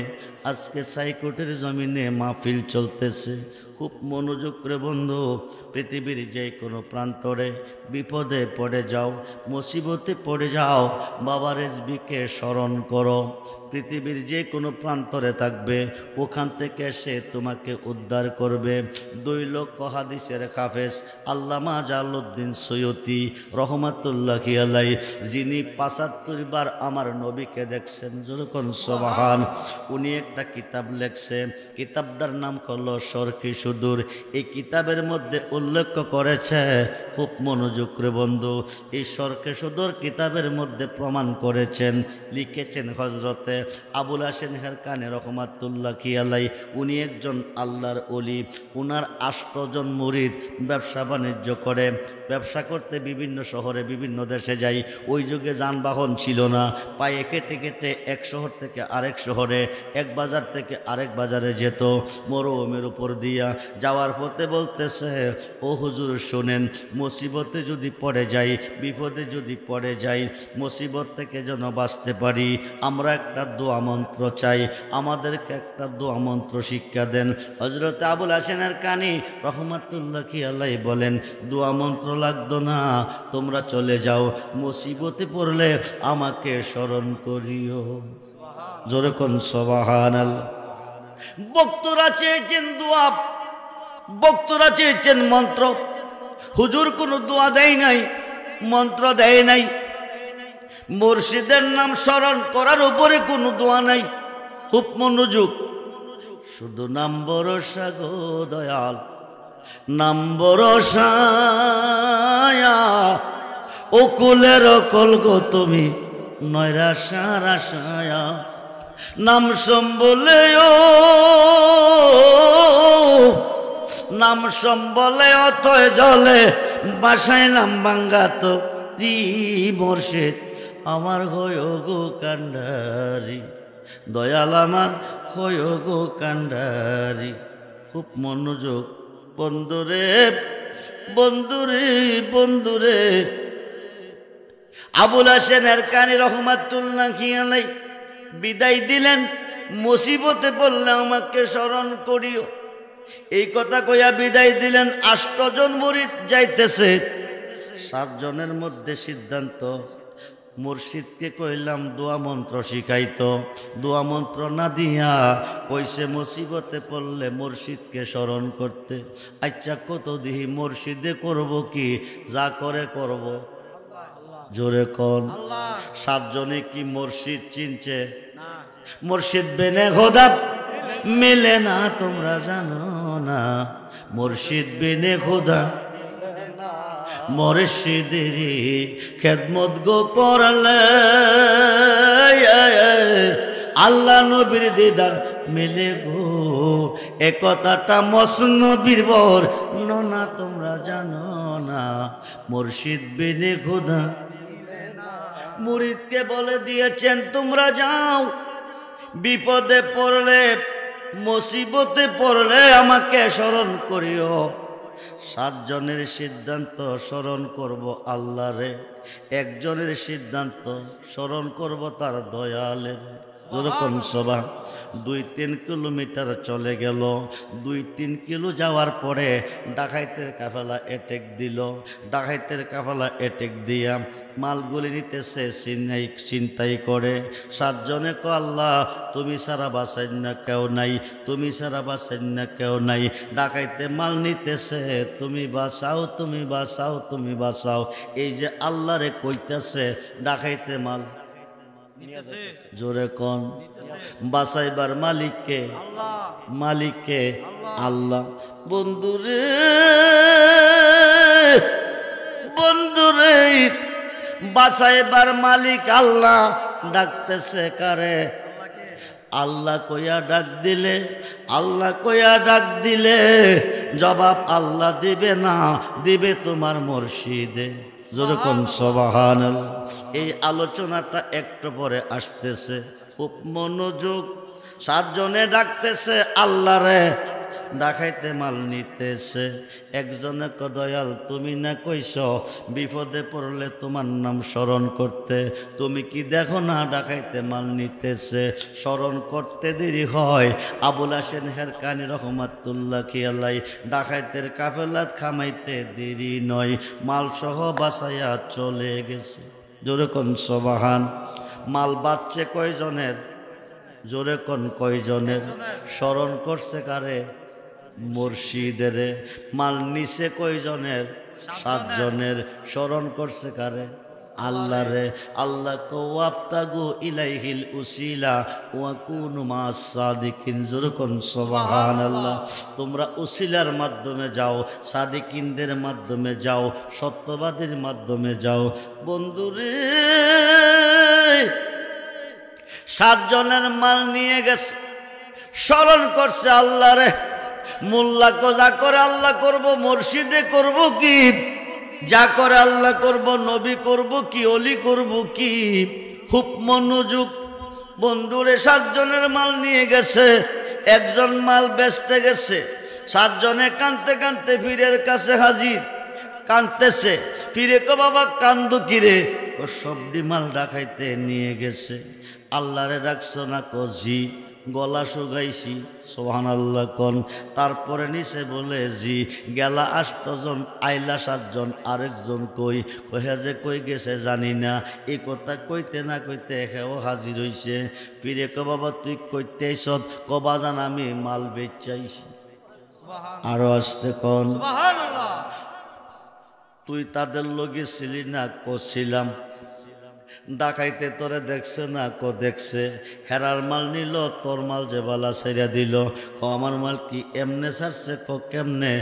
আজকে সাইকোটের জমিনে মাহফিল চলতেছে। খুব মনোযোগ করে বন্ধু, পৃথিবীর যে কোনো প্রান্তরে বিপদে পড়ে যাও, মুসিবতে পড়ে যাও, বাবা রিজভীকে স্মরণ করো। পৃথিবীর যে কোনো প্রান্তরে থাকবে, ওখান থেকে সে তোমাকে উদ্ধার করবে। 2 লক্ষ হাদিসের হাফেজ আল্লামা জালালউদ্দিন সৈয়দী রহমাতুল্লাহি আলাইহি, যিনি 75 বার আমার নবীকে দেখছেন, যেরকম সুবহান। উনি একটা কিতাব লেখছে, কিতাবটার নাম হলো শরকি সুদূর। এই কিতাবের মধ্যে উল্লেখ করেছে, খুব মনোযোগ করে বন্ধু, এই শরকি সুদূর কিতাবের মধ্যে প্রমাণ করেছেন, লিখেছেন হযরতে আবুল হাসেন হেরকানি রহমাতুল্লাহি আলাইহি। উনি একজন আল্লাহর ওলি। উনার 8 জন মুরিদ ব্যবসা বাণিজ্য করে, ব্যবসা করতে বিভিন্ন শহরে বিভিন্ন দেশে যায়। ওই যুগে যানবাহন ছিল না, পায়ে কেটে কেটে এক শহর থেকে আরেক শহরে, এক বাজার থেকে আরেক বাজারে যেত মরুভূমির উপর দিয়া। যাওয়ার পথে বলতেছে, ও হুজুর শোনেন, মুসিবতে যদি পড়ে যাই, বিপদে যদি পড়ে যাই, মুসিবত থেকে যেন বাঁচতে পারি, আমরা একটা দোয়া মন্ত্র চাই, আমাদেরকে একটা দোয়া মন্ত্র শিক্ষা দেন। হযরত আবুল হাসেন হেরকানি রহমাতুল্লাহি আলাইহি বলেন, দোয়া মন্ত্র লাগতো না, তোমরা চলে যাও, মুসিবতে পড়লে আমাকে স্মরণ করিও। জোরে কোন সুবহানাল্লাহ। বক্তরা চেয়েছেন দোয়া, বক্তরা চেয়েছেন মন্ত্র। হুজুর কোনো দোয়া দেয় নাই, মন্ত্র দেয় নাই। মুর্শিদের নাম স্মরণ করার উপরে কোনো দোয়া নাই। খুব মনোযোগ, শুধু নাম ভরসা গো দয়াল, নাম ভরসা, ও কুলের অকল গো তুমি নৈরাশার আশায়া। নাম সম্বলে, ও নাম সম্বলে অথয় জলে বাসাইলাম বাঙ্গাত রি মুর্শিদ আমার হয় গো কান্ডারি, দয়াল আমার হয় গো কান্ডারি। খুব মনোযোগ বন্ধুরে, বন্ধুরে, বন্ধুরে। আবুল হাসেন হেরকানি রহমাতুল্লাহি আলাইহি বিদায় দিলেন, মুসিবতে পড়লে আমাকে স্মরণ করিও, এই কথা কইয়া বিদায় দিলেন। 8 জন মুরিদ যাইতেছে, 7 জনের মধ্যে সিদ্ধান্ত, মুর্শিদকে কইলাম দোয়া মন্ত্র শিখাইতো, দোয়া মন্ত্র না দিয়া কইছে মুসিবতে পড়লে মুর্শিদকে স্মরণ করতে। আচ্ছা কত দিহি মুর্শিদে করব কি, যা করে করব, জোরে কোন। 7 জনে কি মুর্শিদ চিনছে? মুর্শিদ বেনে খোদা মেলে না, তোমরা জানো না, মুর্শিদ বেনে খোদা। মুর্শিদের খেদমত গো করলে আল্লাহ নবীর দিদার মেলে গো, এ কথাটা মসনবীর বর না, তোমরা জানো না, মুর্শিদ বিনে খোদা। মুরিদকে বলে দিয়েছেন, তোমরা যাও, বিপদে পড়লে মুসিবতে পড়লে আমাকে স্মরণ করিও। 7 জনের সিদ্ধান্ত স্মরণ করব আল্লাহরে, 1 জনের সিদ্ধান্ত স্মরণ করব তার দয়ালের। যেরকম সভা 2-3 কিলোমিটার চলে গেল। 2-3 কিলো যাওয়ার পরে ডাকাইতের কাফেলা অ্যাটাক দিল। ডাকাইতের কাফেলা অ্যাটাক দিয়া মালগুলি নিতেছে, চিন্তাই করে। 7 জনে কো আল্লাহ তুমি সারা বাঁচাই না কেউ নাই, তুমি সারা বাঁচাই না কেউ নাই। ডাকাইতে মাল নিতেছে, তুমি বাঁচাও, তুমি বাঁচাও, তুমি বাঁচাও। এই যে আল্লাহরে কইতেছে, ডাকাইতে মাল জোরে কোন, বাঁচাইবার মালিককে, মালিককে আল্লাহ। বন্ধুরে, বন্ধুরে, বাঁচাইবার মালিক আল্লাহ, ডাকতেছে কারে? আল্লাহ কইয়া ডাক দিলে, আল্লাহ কইয়া ডাক দিলে জবাব আল্লাহ দিবে না, দিবে তোমার মুর্শিদে। যেরকম সুবহানাল্লাহ। এই আলোচনাটা একটু পরে আসতেছে, খুব মনোযোগ। 7 জনে ডাকতেছে আল্লাহরে, ডাকাইতে মাল নিতেছে। একজনে ক দয়াল তুমি না কইস বিপদে পড়লে তোমার নাম স্মরণ করতে, তুমি কি দেখো না ডাকাইতে মাল নিতেছে, স্মরণ করতে দেরি হয়। আবুল হাসেন হেরকানি রহমাতুল্লাহ খিয়ালাই, ডাকাইতের কাফেলাত খামাইতে দেরি নয়, মাল সহ বাঁচাইয়া চলে গেছে। জোরে কোন সুবহান। মাল বাঁচছে কয়জনের? জোরে কোন কয়জনের? স্মরণ করছে কারে? মুর্শিদের। মাল নিছে কয়জনের? 7 জনের। স্মরণ করছে কারে? আল্লাহরে। আল্লাহ কওয়াবতাগু ইলাইহিল উসিলা ওয়া কুনু মাস সাদিকিন। যুরকুন সুবহানাল্লাহ। তোমরা উসিলার মাধ্যমে যাও, সাদিকিনদের মাধ্যমে যাও, সত্যবাদীর মাধ্যমে যাও। বন্ধুরে 7 জনের মাল নিয়ে গেছে, স্মরণ করছে আল্লাহরে। মোল্লা কো যা করে আল্লাহ করব, মুর্শিদে করব কি? যা করে আল্লাহ করব, নবী করব কি, অলি করব কি? খুব মনোযোগ। বন্ধুরে 7 জনের মাল নিয়ে গেছে, একজন মাল বেচতে গেছে। 7 জনে কানতে কানতে পীরের কাছে হাজির, কানতেছে। পীরে কো বাবা কান্দো কিরে? ও সবডি মাল ডাকাইতে নিয়ে গেছে। আল্লাহরে ডাকছো না? কো জি। গলা শুকাইছি, সুবহানাল্লাহ কোন। তারপরে নিচে বলে জি। গেলা 8 জন, আইলা 7 জন, আরেকজন কই? কহে যে কই গেছে জানি না। এই কথা কইতে না কইতে হেও হাজির হইছে। পীরে কো বাবা তুই কইতে আইছত? কবা জান আমি মাল বেচাইছি। আরো আসতে কোন সুবহানাল্লাহ। তুই তাদের লগে ছিলি না? কছিলাম। ডাকাইতে তোরে দেখছে না? কো দেখছে। হেরার মাল নিল, তোর মাল যে বালা ছেড়ে দিল। ক আমার মাল কি এমনে ছাড়ছে? ক কেমনে?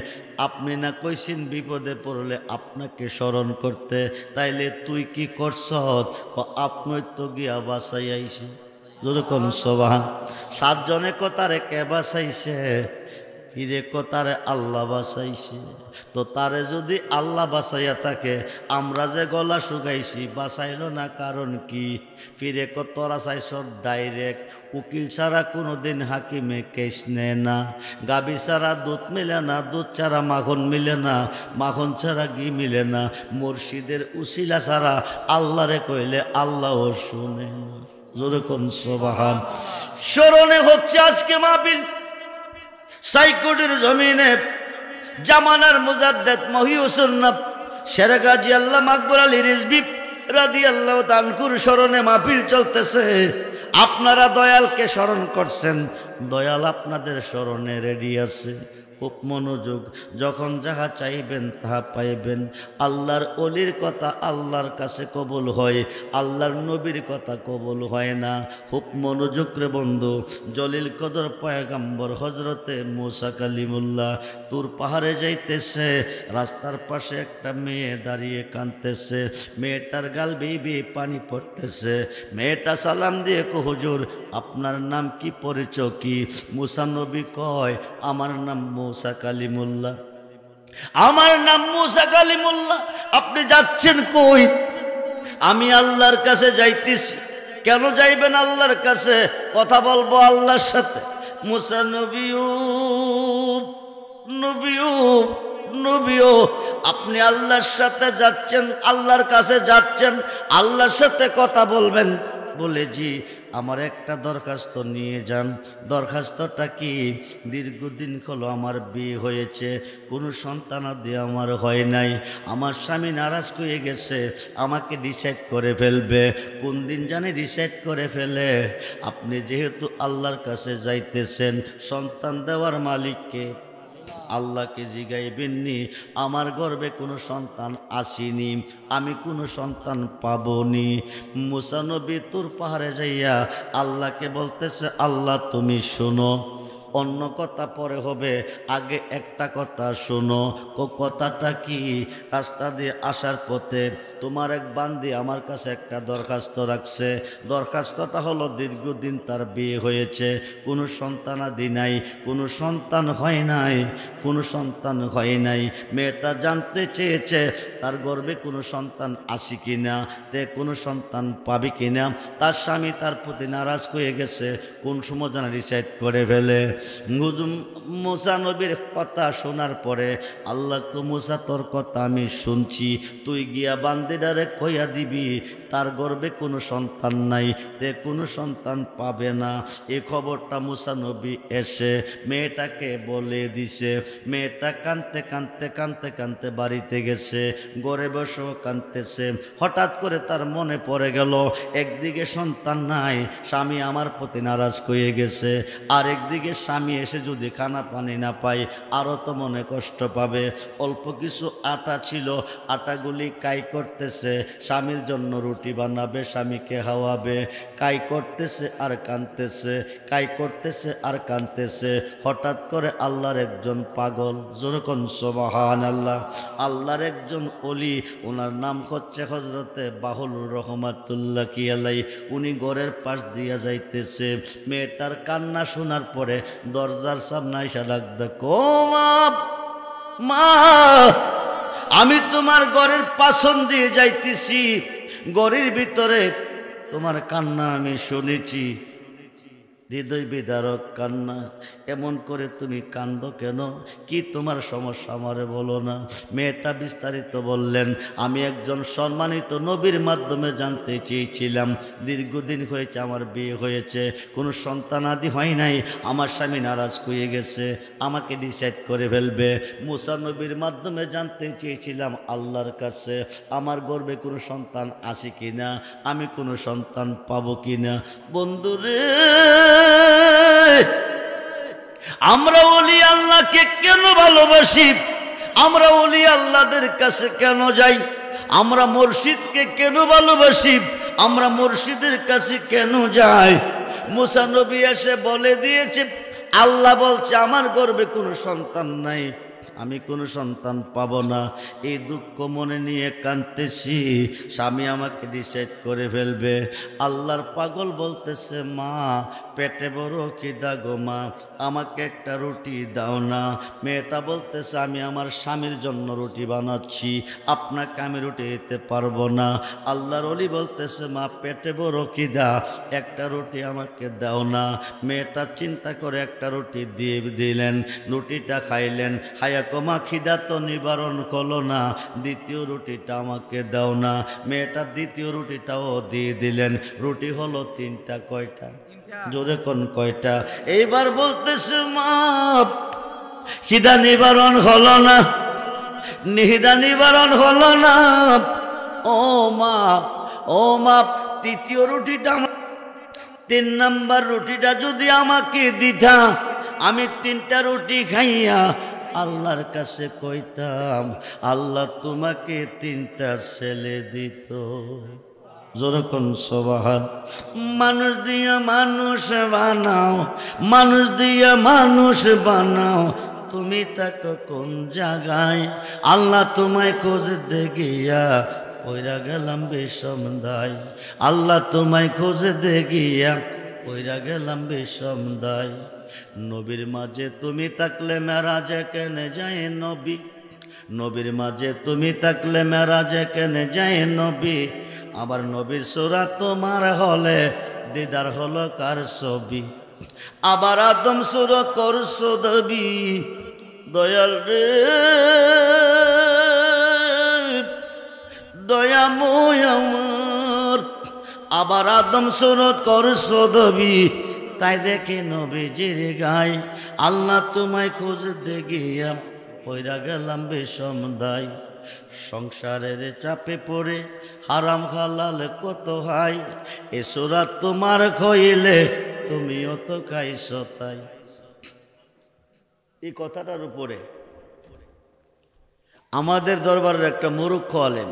আপনি না কইছেন বিপদে পড়লে আপনাকে স্মরণ করতে, তাইলে তুই কি করছ? ক আপনি তো গিয়া বাঁচাই আইছি। যেরকম সুবহান। 7 জনে কথারে কে বাঁচাইছে? ফিরে কথারে আল্লাহ বাঁচাইছে। তো তারে যদি আল্লাহ বাঁচাইয়া থাকে, আমরা যে গলা শুকাইছি বাঁচাইল না, কারণ কি? ফিরে তোরা চাইছ ডাইরেক্ট। উকিল ছাড়া কোনোদিন হাকিমে কেস নেয় না, গাবি ছাড়া দুধ মিলে না, দুধ ছাড়া মাখন মিলে না, মাখন ছাড়া ঘি মিলে না। মুর্শিদের উসিলা ছাড়া আল্লাহরে কইলে আল্লাহও শুনে না। জোরে কোন সুবহান। স্মরণে হচ্ছে আজকে মাহফিল। সাইকুটির জমিনে জামানার মুজাদ্দেদ মহিউসুন্নাহ শেরে গাজী আল্লামা আকবর আলী রিজভী রাদিয়াল্লাহু তাআলা আনহুর স্মরণে মাহফিল চলতেছে। আপনারা দয়ালকে স্মরণ করছেন, দয়াল আপনাদের স্মরণে রেডি আছে। খুব মনোযোগ। যখন যাহা চাইবেন তাহা পাইবেন। আল্লাহর অলির কথা আল্লাহর কাছে কবুল হয়, আল্লাহর নবীর কথা কবুল হয় না। খুব মনোযোগ রে বন্ধু। জলিল কদর পয়গম্বর হজরতে মুসা কালিমুল্লাহ তুর পাহাড়ে যাইতেছে। রাস্তার পাশে একটা মেয়ে দাঁড়িয়ে কাঁদতেছে। মেয়েটার গাল বেয়ে বেয়ে পানি পড়তেছে। মেয়েটা সালাম দিয়ে কো হুজুর আপনার নাম কি, পরিচয় কি? মুসা নবী কয় আমার নাম মুসা কালিমুল্লাহ। আমার নাম মুসা কালিমুল্লাহ। আপনি যাচ্ছেন কই? আমি আল্লাহর কাছে যাইতেছি। কেন যাইবেন আল্লাহর কাছে? কথা বলবো আল্লাহর সাথে। মুসা নবীও নবীও নবীও আপনি আল্লাহর সাথে যাচ্ছেন, আল্লাহর কাছে যাচ্ছেন, আল্লাহর সাথে কথা বলবেন। বলে জি আমার একটা দরখাস্ত নিয়ে যান। দরখাস্তটা কি? দীর্ঘদিন হলো আমার বিয়ে হয়েছে, কোনো সন্তানাদি আমার হয় নাই। আমার স্বামী নারাজ হয়ে গেছে, আমাকে ডিসাইড করে ফেলবে। কোন দিন জানি ডিসাইড করে ফেলে। আপনি যেহেতু আল্লাহর কাছে যাইতেছেন, সন্তান দেওয়ার মালিককে আল্লাহকে জিগাইবেননি আমার গর্ভে কোনো সন্তান আসেনি, আমি কোনো সন্তান পাবনি। মুসা নবী তুর পাহাড়ে যাইয়া আল্লাহকে বলতেছে আল্লাহ তুমি শোনো। অন্য কথা পরে হবে, আগে একটা কথা শোনো। কথাটা কি? রাস্তা দিয়ে আসার পথে তোমার এক বান্দি আমার কাছে একটা দরখাস্ত রাখছে। দরখাস্তটা হলো দীর্ঘদিন তার বিয়ে হয়েছে, কোনো সন্তানাদি নাই, কোনো সন্তান হয় নাই, কোনো সন্তান হয় নাই। মেয়েটা জানতে চেয়েছে তার গর্ভে কোনো সন্তান আসি কিনা, তে কোনো সন্তান পাবি কিনা। তার স্বামী তার প্রতি নারাজ হয়ে গেছে, কোন সময় যেন ডিসাইড করে ফেলে। মুসা নবীর কথা শোনার পরে আল্লাহ তো, মুসা তোর কথা আমি শুনছি, তুই গিয়া বান্দিদারে কইয়া দিবি তার গর্ভে কোনো সন্তান নাই, তে কোনো সন্তান পাবে না। এই খবরটা মুসা নবী এসে মেয়েটাকে বলে দিছে। মেয়েটা কাঁদতে কাঁদতে কাঁদতে কাঁদতে বাড়িতে গেছে, ঘরে বসেও কাঁদতেছে। হঠাৎ করে তার মনে পড়ে গেল, একদিকে সন্তান নাই, স্বামী আমার প্রতি নারাজ হয়ে গেছে, আর একদিকে স্বামী এসে যদি খানা পানি না পায় আরও তো মনে কষ্ট পাবে। অল্প কিছু আটা ছিল, আটাগুলি কাই করতেছে, স্বামীর জন্য রুটি বানাবে, স্বামীকে খাওয়াবে। কাই করতেছে আর কাঁদতেছে, কাই করতেছে আর কাঁদতেছে। হঠাৎ করে আল্লাহর একজন পাগল, যেরকম সুবহানাল্লাহ, আল্লাহর একজন ওলি, ওনার নাম হচ্ছে হজরতে বাহুলুর রহমাতুল্লাহ কি আলাই, উনি ঘরের পাশ দিয়া যাইতেছে। মেয়েটার কান্না শোনার পরে দরজার সামনে এসে ডাকবে, কো মা, আমি তোমার ঘরের পাশন দিয়ে যাইতেছি, ঘরের ভিতরে তোমার কান্না আমি শুনেছি, হৃদয় বিদারক কান্না। এমন করে তুমি কান্দো কেন? কি তোমার সমস্যা আমারে বলো না। মেয়েটা বিস্তারিত বললেন, আমি একজন সম্মানিত নবীর মাধ্যমে জানতে চেয়েছিলাম, দীর্ঘদিন হয়েছে আমার বিয়ে হয়েছে, কোনো সন্তানাদি হয় নাই, আমার স্বামী নারাজ হয়ে গেছে, আমাকে ডিসাইড করে ফেলবে। মুসা নবীর মাধ্যমে জানতে চেয়েছিলাম আল্লাহর কাছে আমার গর্ভে কোনো সন্তান আসে কিনা, আমি কোনো সন্তান পাবো কিনা। বন্ধুরে, আমরা ওলি আল্লাহকে কেন ভালোবাসি? আমরা ওলি আল্লাহদের কাছে কেন যাই? আমরা মুর্শিদকে কেন ভালোবাসি? আমরা মুর্শিদের কাছে কেন যাই? মুসা নবী এসে বলে দিয়েছে, আল্লাহ বলছে আমার গর্ভে কোনো সন্তান নাই, আমি কোনো সন্তান পাব না। এই দুঃখ মনে নিয়ে কাঁদতেছি, স্বামী আমাকে ডিসাইড করে ফেলবে। আল্লাহর পাগল বলতেছে, মা পেটে বড় খিদা গো মা, আমাকে একটা রুটি দাও না। মেয়েটা বলতেছে, আমি আমার স্বামীর জন্য রুটি বানাচ্ছি, আপনাকে আমি রুটি দিতে পারবো না। আল্লাহর ওলি বলতেছে, মা পেটে বড় খিদা, একটা রুটি আমাকে দাও না। মেয়েটা চিন্তা করে একটা রুটি দিয়ে দিলেন, রুটিটা খাইলেন। হায়া কমা খিদা তো নিবারণ হলো না, দ্বিতীয় রুটিটা আমাকে দাও না। মেয়েটা দ্বিতীয় রুটিটাও দিয়ে দিলেন, রুটি হলো তিনটা। কয়টা? জোরে কোন কয়টা? এইবার বলতেছে, মা খিদা নিবারণ হলো না, নিহিদা নিবারণ হলো না। ও মা, ও মা, তৃতীয় রুটিটা, 3 নাম্বার রুটিটা যদি আমাকে দিতা, আমি 3টা রুটি খাইয়া আল্লাহর কাছে কইতাম, আল্লাহ তোমাকে 3টা ছেলে দিত। যেরকম সুবহান। মানুষ দিয়া মানুষ বানাও, মানুষ দিয়া মানুষ বানাও, তুমি তাকো কোন জায়গায়? আল্লাহ তোমায় খুঁজতে গিয়া পইরা গেলাম বিষম দায়, আল্লাহ তোমায় খুঁজতে গিয়া পইরা গেলাম বিষম দায়। নবীর মাঝে তুমি থাকলে মেরাজে কেনে যায় নবী, নবীর মাঝে তুমি থাকলে মেরাজে কেনে যায় নবী। আবার নবীর সূরা তোমার হলে দিদার হলো কার ছবি? আবার আদম সূরা করছো দাবি, দয়াল রে দয়াময় আমার। আবার আদম সূরা করছো দাবি, তাই দেখে নবীজির গায়, আল্লাহ তোমায় খুঁজতে গিয়া পইরা গেলাম বিষম দায়। সংসারের চাপে পড়ে হারাম হালাল কত হাই, এ সূরা তোমার খইলে তুমিও তো খাইছ তাই। এই কথাটার উপরে আমাদের দরবারের একটা মুরুক্ষ আলেম,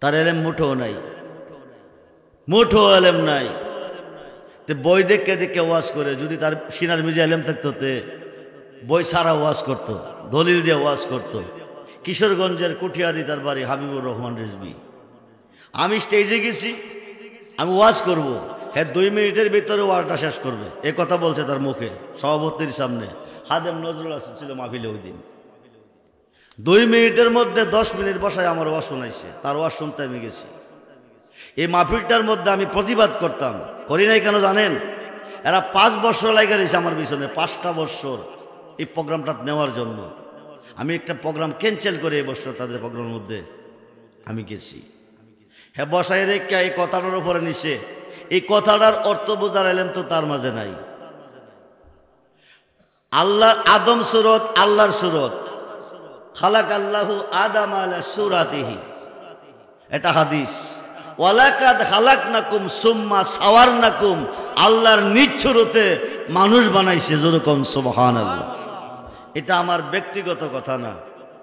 তার এলেম মুঠো নাই, মুঠো আলেম নাই, তে বই দেখে দেখে ওয়াজ করে, যদি তার সিনার মিজে এলেম থাকতো তে বই সারা ওয়াজ করতো, দলিল দিয়ে ওয়াজ করতো। কিশোরগঞ্জের কুঠিয়াদি তার বাড়ি, হাবিবুর রহমান রিজভী। আমি স্টেজে গেছি, আমি ওয়াজ করব, হ্যাঁ 2 মিনিটের ভিতরে ওয়াজটা শেষ করবে, এ কথা বলছে তার মুখে সভাপতির সামনে। হাজেম নজরুল হাসান ছিল মাহফিলে ওই দিন। 2 মিনিটের মধ্যে 10 মিনিট বসায় আমার ওয়াজ শোনাইছে, তার ওয়াজ শুনতে আমি গেছি। এই মাহফিলটার মধ্যে আমি প্রতিবাদ করতাম, করি নাই কেন জানেন? এরা 5 বছর লাগা রয়েছে আমার পিছনে, 5টা বছর এই প্রোগ্রামটা নেওয়ার জন্য। আমি একটা প্রোগ্রাম ক্যান্সেল করে এই বছর তাদের প্রোগ্রামের মধ্যে আমি গেছি। হ্যাঁ বসায় রেখে এই কথাটার উপরে নিছে, এই কথাটার অর্থ বোঝার এলেম তো তার মাঝে নাই। আল্লাহ আদম সুরত, আল্লাহর সুরত, খালাক আল্লাহু আদম আলা সুরাতিহি, এটা হাদিস। ওয়ালাকাদ খালাকনাকুম সুম্মা সাওয়ারনাকুম, আল্লাহর নিজ সুরতে মানুষ বানাইছে, যেরকম সুবহানাল্লাহ। এটা আমার ব্যক্তিগত কথা না,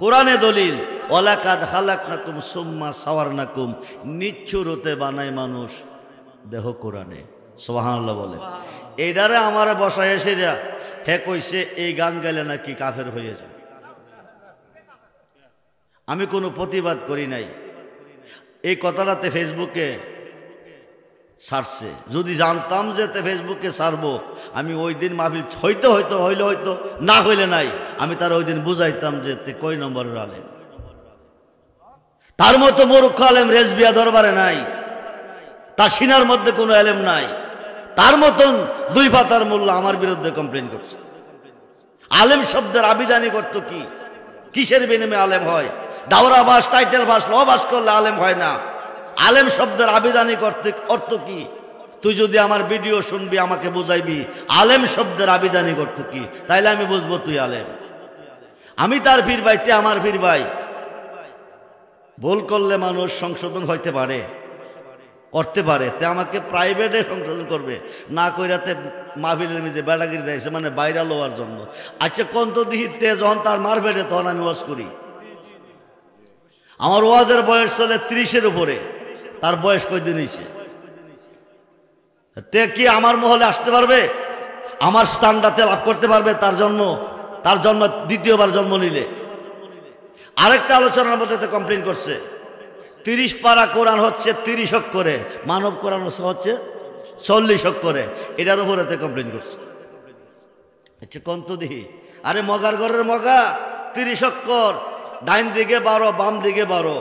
কোরআনে দলিল। ওয়ালাকাদ খালাকনাকুম সুম্মা সাওয়ারনাকুম, নিজ সুরতে বানায় মানুষ, দেহ কোরআনে, সুবহানাল্লাহ বলে। এইটারে আমার বসায় এসে যা হে কইছে এই গান গাইলে নাকি কাফের হয়ে যায়। আমি কোনো প্রতিবাদ করি নাই, এই কথাটাতে ফেসবুকে ছাড়ছে। যদি জানতাম যে ফেসবুকে ছাড়বো, আমি ওই দিন মাহফিল হইতে হইলে হয়তো, না হইলে নাই, আমি তার ওই দিন বুঝাইতাম যে কয় নম্বরের আলেম। তার মতো মূর্খ আলেম রেজবিয়া দরবারে নাই, তার সিনার মধ্যে কোনো আলেম নাই। তার মতন 2 পাতার মোল্লা আমার বিরুদ্ধে কমপ্লেন করছে। আলেম শব্দের আবিধানিক অর্থ কি? কিসের বিনিময়ে আলেম হয়? দাওরা বাস, টাইটেল বাস, ল বাস করলে আলেম হয় না। আলেম শব্দের আবিধানিক অর্থ কি? তুই যদি আমার ভিডিও শুনবি, আমাকে বুঝাইবি আলেম শব্দের আবিধানিক অর্থ কি, তাইলে আমি বুঝবো তুই আলেম। আমি তার পীর ভাই, তে আমার পীর ভাই। ভুল করলে মানুষ সংশোধন হইতে পারে, করতে পারে, তে আমাকে প্রাইভেটে সংশোধন করবে, না কইরাতে মাহফিলের মিজে বেড়াগিরি দিয়েছে, মানে ভাইরাল হওয়ার জন্য। আচ্ছা কন্ত দিহিতে যখন তার মারফেটে, তখন আমি ওয়াজ করি। আমার ওয়াজের বয়স চলে 30-এর উপরে, তার বয়স কয়দিন হয়েছে? তে কি আমার মহলে আসতে পারবে? আমার স্থানটাতে লাভ করতে পারবে? তার জন্ম 2য় জন্ম নিলে। আরেকটা আলোচনার মধ্যে কমপ্লেন করছে 30 পারা কোরআন হচ্ছে 30 অক্ষরে, মানব কোরআন হচ্ছে 40 অক্ষরে, এটার উপরে কমপ্লেন করছে। আচ্ছা কন্ত দিহি, আরে মগার ঘরের মগা, 30 অক্ষর, ডাইন দিকে 12, বাম দিকে 12।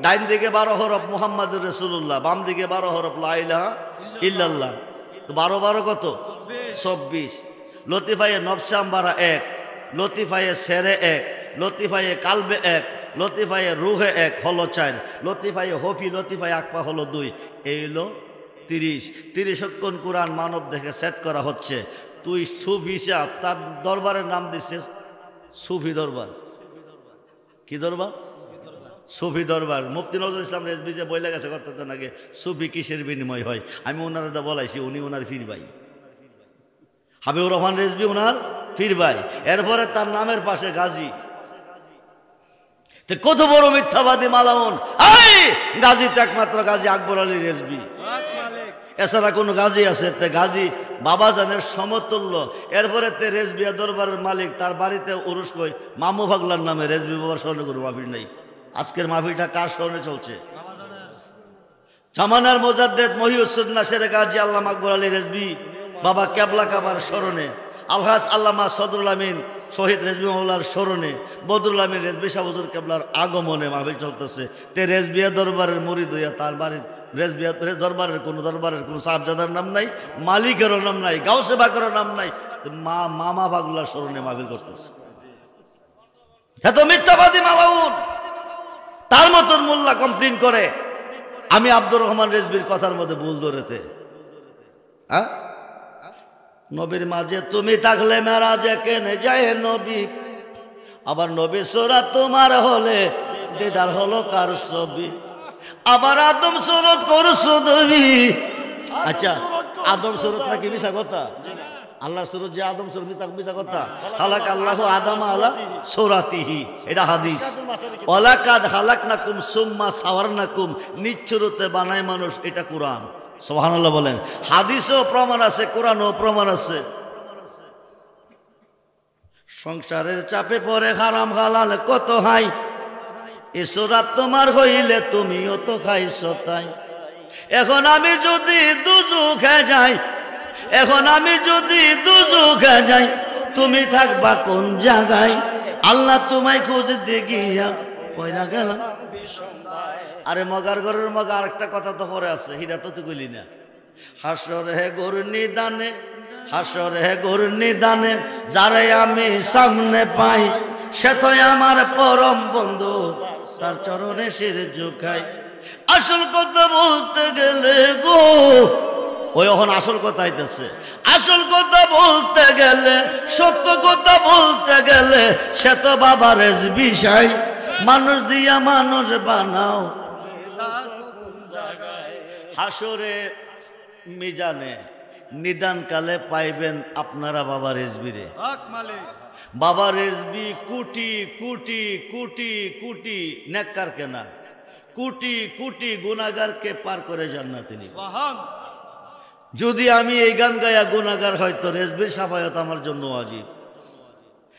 ডাইন দিকে 12 হরফ মুহাম্মাদুর রাসূলুল্লাহ, বাম দিকে 12 হরফ লা ইলাহা ইল্লাল্লাহ। তো 12 কত? 24। লতিফায়ে নফসাম্বারা 1, লতিফায়ে সেরে 1, লতিফায়ে কালবে 1, লতিফায়ে রুহে 1 হলো 4, লতিফায়ে হফি, লতিফায়ে আকপা হলো 2। এই হলো 30। 30 অক্ষর কোরআন মানব দেখে সেট করা হচ্ছে। তুই সুফি সাহ, তার দরবারের নাম দিচ্ছে সুফি দরবার। কি দরবার? সুফি দরবার। মুফতি নজরুল ইসলাম রেজভী যে বইলে গেছে কতক্ষণ আগে, সুফি কিসের বিনিময় হয়। আমি ওনারা বলাইছি, উনি ওনার পীর ভাই, হাবিবুর রহমান রেজভী ওনার পীর ভাই। এরপরে তার নামের পাশে গাজী। কত বড় মিথ্যাবাদী মালাউন! গাজী তো একমাত্র গাজী আকবর আলী রেজভী, এছাড়া কোন গাজী আছে? গাজী বাবাজানের সমতুল্য। এরপরে রেজবিয়া দরবারের মালিক, তার বাড়িতে উরুস কই মামু ভাগলার নামে রেজবি বাবার স্মরণে কোনো মাহফিল নেই। আজকের মাহফিলটা কার স্মরণে চলছে? জামানার মোজাদ্দেদ মহিউসুন্নাহ শেরে গাজী আল্লামা আকবর আলী রেজভী বাবা কেবলা কাবার স্মরণে, আলহাজ আল্লামা সদরুল আমিন শহীদ রেজভী মাওলার স্মরণে, বদরুল আমিন রেজভী শাহ হুজুর কেবলার আগমনে মাহফিল চলতেছে। রেজবিয়া দরবারের মুরিদ হইয়া তার বাড়ির রেজবিয়া দরবারের কোনো সাহেবজাদার নাম নাই, মালিকেরও নাম নাই, গাউসে বাকেরও নাম নাই, মামা বাগুলার স্মরণে মাহফিল করতেছে। এত মিথ্যাবাদী মালাউন। তার মতন মোল্লা কমপ্লেন করে আমি আব্দুর রহমান রেজভীর কথার মধ্যে ভুল ধরেতে। হ্যাঁ, নবীর মাঝে তুমি থাকলে মেরাজে কেনে যায় নবী, আবার নবী সুরাত তোমার হলে দিদার হলো কার ছবি, আবার আদম সুরত করছো তুমি। আচ্ছা আদম সুরত নাকি মিশা কথা? আল্লাহ সুরত যে আদম সুরত মিশা কথা? খালাক আল্লাহু আদম আলা সূরাতিহি, এটা হাদিস। ওয়ালাকাদ খালাকনাকুম সুম্মা সাওয়ারনাকুম, নিজ সুরতে বানায় মানুষ, এটা কোরআন। সুবহানাল্লাহ বলেন। হাদিসেও প্রমাণ আছে, কোরআনেও প্রমাণ আছে। সংসারের চাপে পড়ে হারাম হালাল কত হাই, এসরাত তোমার হইলে তুমিও তো খাইছো তাই। এখন আমি যদি দুজখে যাই, এখন আমি যদি দুজখে যাই, তুমি থাকবা কোন জায়গায়? আল্লাহ তোমায় খুঁজতে গিয়া কইরা গেলাম। আরে মগার ঘরের মগা আরেকটা কথা তো পরে আছে, হিরা তো তুই কইলি না। হাসর হে গোর নিদানে, হাসর হে গোর নিদানে, যারে আমি সামনে পাই সে তো আমার পরম বন্ধু, তার চরণে শির ঝুঁকাই। আসল কথা বলতে গেলে গো, ওই এখন আসল কথা আইতেছে। আসল কথা বলতে গেলে, সত্য কথা বলতে গেলে সে তো বাবার বিষয়। মানুষ দিয়া মানুষ বানাও, হাসরে মিজানে নিদান কালে পাইবেন আপনারা বাবার রেজবিরে। বাবার রেজবি কোটি কোটি কোটি কোটি নেককার কেনা, কোটি কোটি গুনাহগারকে পার করে জান্নাতে নিবে। যদি আমি এই গান গায়া গুনাহগার হয়তো রেজবির শাফায়াত আমার জন্য ওয়াজিব।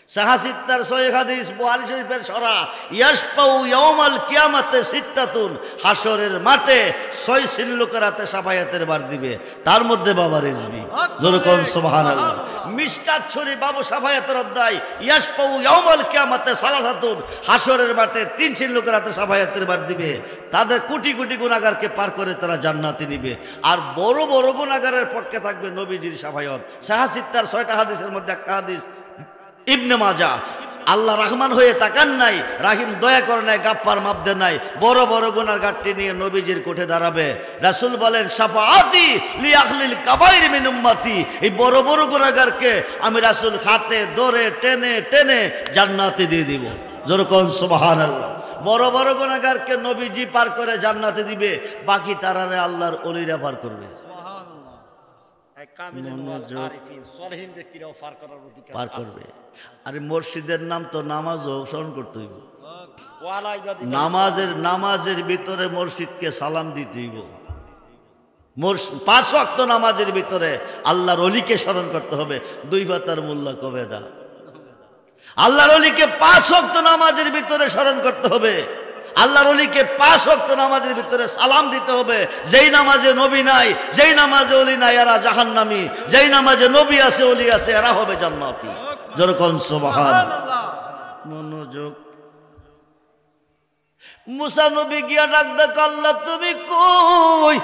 সাহাসিত্তার সহিহ হাদিস বুখারী শরীফের সরা, ইয়াশফাউ ইয়াউমাল কিয়ামাতে সিত্তাতুন, হাসরের মাঠে 6 শ্রেণীর লোকের হাতে শাফায়াতের বার দিবে, তার মধ্যে বাবা রেজবি। জোরে কোন সুবহানাল্লাহ। মিশকাত শরীফ বাবু শাফায়াতের অধ্যায়, ইয়াশফাউ ইয়াউমাল কিয়ামাতে সালাসাতুন, হাসরের মাঠে 3 শ্রেণীর লোকের হাতে শাফায়াতের বার দিবে, তাদের কোটি কোটি গুনাহগারকে পার করে তারা জান্নাতে নিবে। আর বড় বড় গুনাহগারের পক্ষে থাকবে নবীজির শাফায়াত। সাহাসিত্তার 6টা হাদিসের মধ্যে একটা হাদিস ইবনে মাজাহ, আল্লাহ রহমান হয়ে তাকান নাই, রাহিম দয়া করে নাই, গাফফার মাফ দেন নাই। বড় বড় গুনার গাঠটি নিয়ে নবীজির কোঠে দাঁড়াবে। রাসূল বলেন শাফাআতি লিআহলিল কাবাইর মিন উম্মতি, এই বড় বড় গুনাহগারকে আমি রাসূল হাতে ধরে টেনে টেনে জান্নাতে দিয়ে দিব। জোরে কোন সুবহানাল্লাহ। বড় বড় গুনাহগারকে নবীজি পার করে জান্নাতে দিবে, বাকি তারারে আল্লাহর ওলিরা পার করবে। পার করবে। আরে মসজিদের নাম তো নামাজও স্মরণ করতে হইব। নামাজের ভিতরে মসজিদকে সালাম দিতে হইব। 5 ওয়াক্ত নামাজের ভিতরে আল্লাহর ওলিকে স্মরণ করতে হবে। 2 পাতার মোল্লা কবেদা আল্লাহর ওলিকে 5 ওয়াক্ত নামাজের ভিতরে স্মরণ করতে হবে। আল্লাহর ওলিকে 5 ওয়াক্ত নামাজের ভিতরে সালাম দিতে হবে। যেই নামাজে নবী নাই, যেই নামাজে ওলি নাই, এরা জাহান্নামী। যেই নামাজে নবী আছে, ওলি আছে, এরা হবে জান্নাতি। যেরকম সুবহানাল্লাহ। মনোযোগ। মুসা নবী গিয়া ডাক দেখ, আল্লাহ তুমি কই,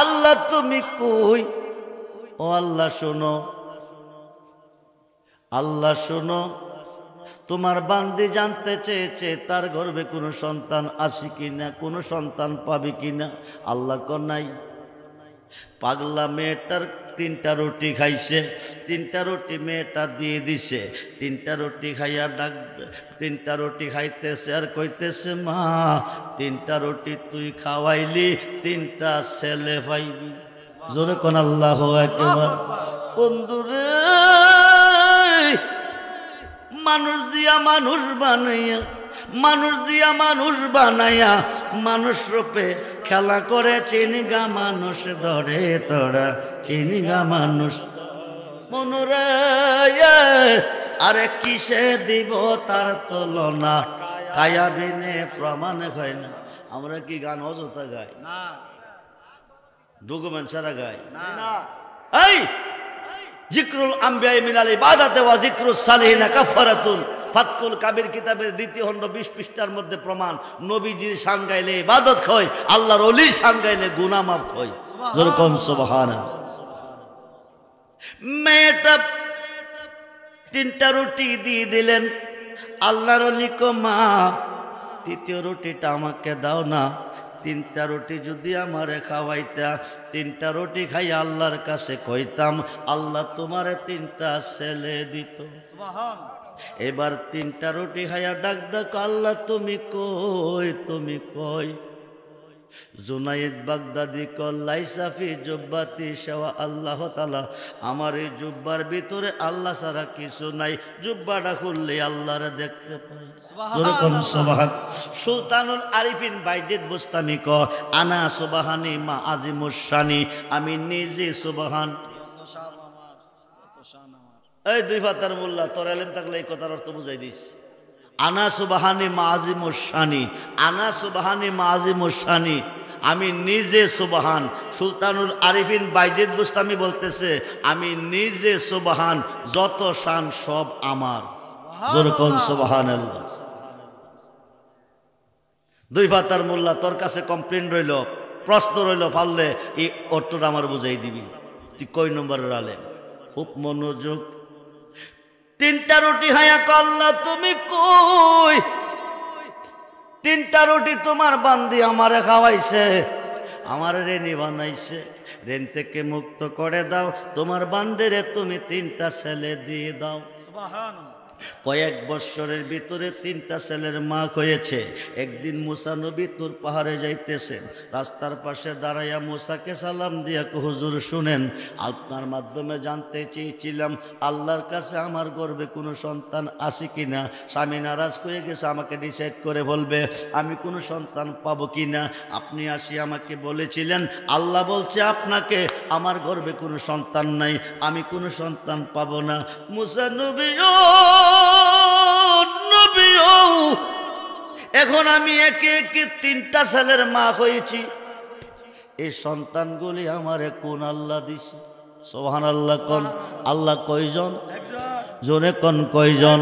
আল্লাহ তুমি কই? ও আল্লাহ শোনো, আল্লাহ শোনো, তোমার বান্দি জানতে চেয়েছে তার গর্ভে কোনো সন্তান আসে কিনা, কোনো সন্তান পাবে কিনা। আল্লাহ কর নাই। পাগলা মেয়েটার 3টা রুটি খাইছে, 3টা রুটি মেয়েটা দিয়ে দিছে। 3টা রুটি খাইয়া ডাকবে, 3টা রুটি খাইতেছে আর কইতেছে, মা 3টা রুটি তুই খাওয়াইলি, 3টা ছেলে পাইবি। জোরে কোন আল্লাহু আকবার। বন্ধুরে, মানুষ দিয়া মানুষ বানাইয়া, মানুষ দিয়া মানুষ বানাইয়া মানুষ রূপে খেলা করে চিনিগা মানুষ ধরে তোরা, চিনিগা মানুষ মনোরে। আরে কিসে দিব তার তুলনা, কায়া বিনে প্রমাণ হয় না। আমরা কি গান অযথা গাই? না। ডকুমেন্ট ছাড়া গাই না। এই জিক্রুল আম্বিয়া মিনাল ইবাদাতে ওয়া জিক্রুস সালিহিনা কাফারাতুন, ফাতকুল কাবির কিতাবের 2য় খণ্ড 20 পৃষ্ঠার মধ্যে প্রমাণ। নবীজির শান গাইলে ইবাদত হয়, আল্লাহর ওলির শান গাইলে গুনাহ মাফ হয়। যেরকম সুবহানাল্লাহ। মেয়েটা 3টা রুটি দিয়ে দিলেন। আল্লাহর ওলি কো, মা 3য় রুটিটা আমাকে দাও না। 3টা রুটি যদি আমারে খাওয়াইতা, 3টা রুটি খাই আল্লাহর কাছে কইতাম, আল্লাহ তোমারে 3টা ছেলে দিত। এবার 3টা রুটি খাইয়া ডাক ডাক, আল্লাহ তুমি কই, তুমি কই? জুনাইদ বাগদাদি কল লাইসা ফি জুব্বাতি শাওয়া আল্লাহ তাআলা, আমার এই জুব্বার ভিতরে আল্লাহ ছাড়া কিছু নাই, জুব্বাটা খুললে আল্লাহরে দেখতে পাই। সুবহান। সুলতানুল আরিফিন বাইজিদ বুস্তামি ক আনা সুবহানি মা আজিমুশ শানি, আমি নিজে সুবহান। এই দুই ফাতার মোল্লা, তোর এলেম থাকলে এই কথার অর্থ বুঝাই দিস। আনা সুবহানি মা আজিমুশ শানি, আনা সুবহানি মা আজিমুশ শানি, আমি নিজে সুবহান। সুলতানুল আরিফিন বাইজিদ বুস্তামি বলতেছে আমি নিজে সুবহান, যত শান সব আমার। যেরকম সুবহানাল্লাহ। দুই ফাতার মোল্লা, তোর কাছে কমপ্লেন রইল, প্রশ্ন রইল, পারলে এই অর্থটা আমার বুঝাই দিবি। তুই কয় নম্বরের আলেম? খুব মনোযোগ। তিনটা রুটি হায়া আল্লাহ তুমি কই? তিনটা রুটি তোমার বান্দি আমারে খাওয়াইছে, আমার রেনি বানাইছে, রেন থেকে মুক্ত করে দাও, তোমার বান্দিরে তুমি তিনটা ছেলে দিয়ে দাও। সুবহানাল্লাহ। কয়েক বৎসরের ভিতরে তিনটা ছেলের মা হয়েছে। একদিন মুসা নবী তুর পাহাড়ে যাইতেছেন, রাস্তার পাশে দাঁড়াইয়া মুসাকে সালাম দিয়া হুজুর শুনেন, আপনার মাধ্যমে জানতে চেয়েছিলাম আল্লাহর কাছে আমার গর্বে কোনো সন্তান আছে কিনা। স্বামী নারাজ হয়ে গেছে, আমাকে ডিসাইড করে বলবে আমি কোনো সন্তান পাবো কিনা। আপনি আসি আমাকে বলেছিলেন আল্লাহ বলছে আপনাকে আমার গর্বে কোনো সন্তান নাই, আমি কোনো সন্তান পাবো না। মুসা নবী এখন আমি একে একে তিনটা ছেলের মা হয়েছি, এই সন্তানগুলি আমারে কোন আল্লাহ দিছে? সুবহানাল্লাহ। কোন আল্লাহ? কয়জন? জোরে কোন কয়জন?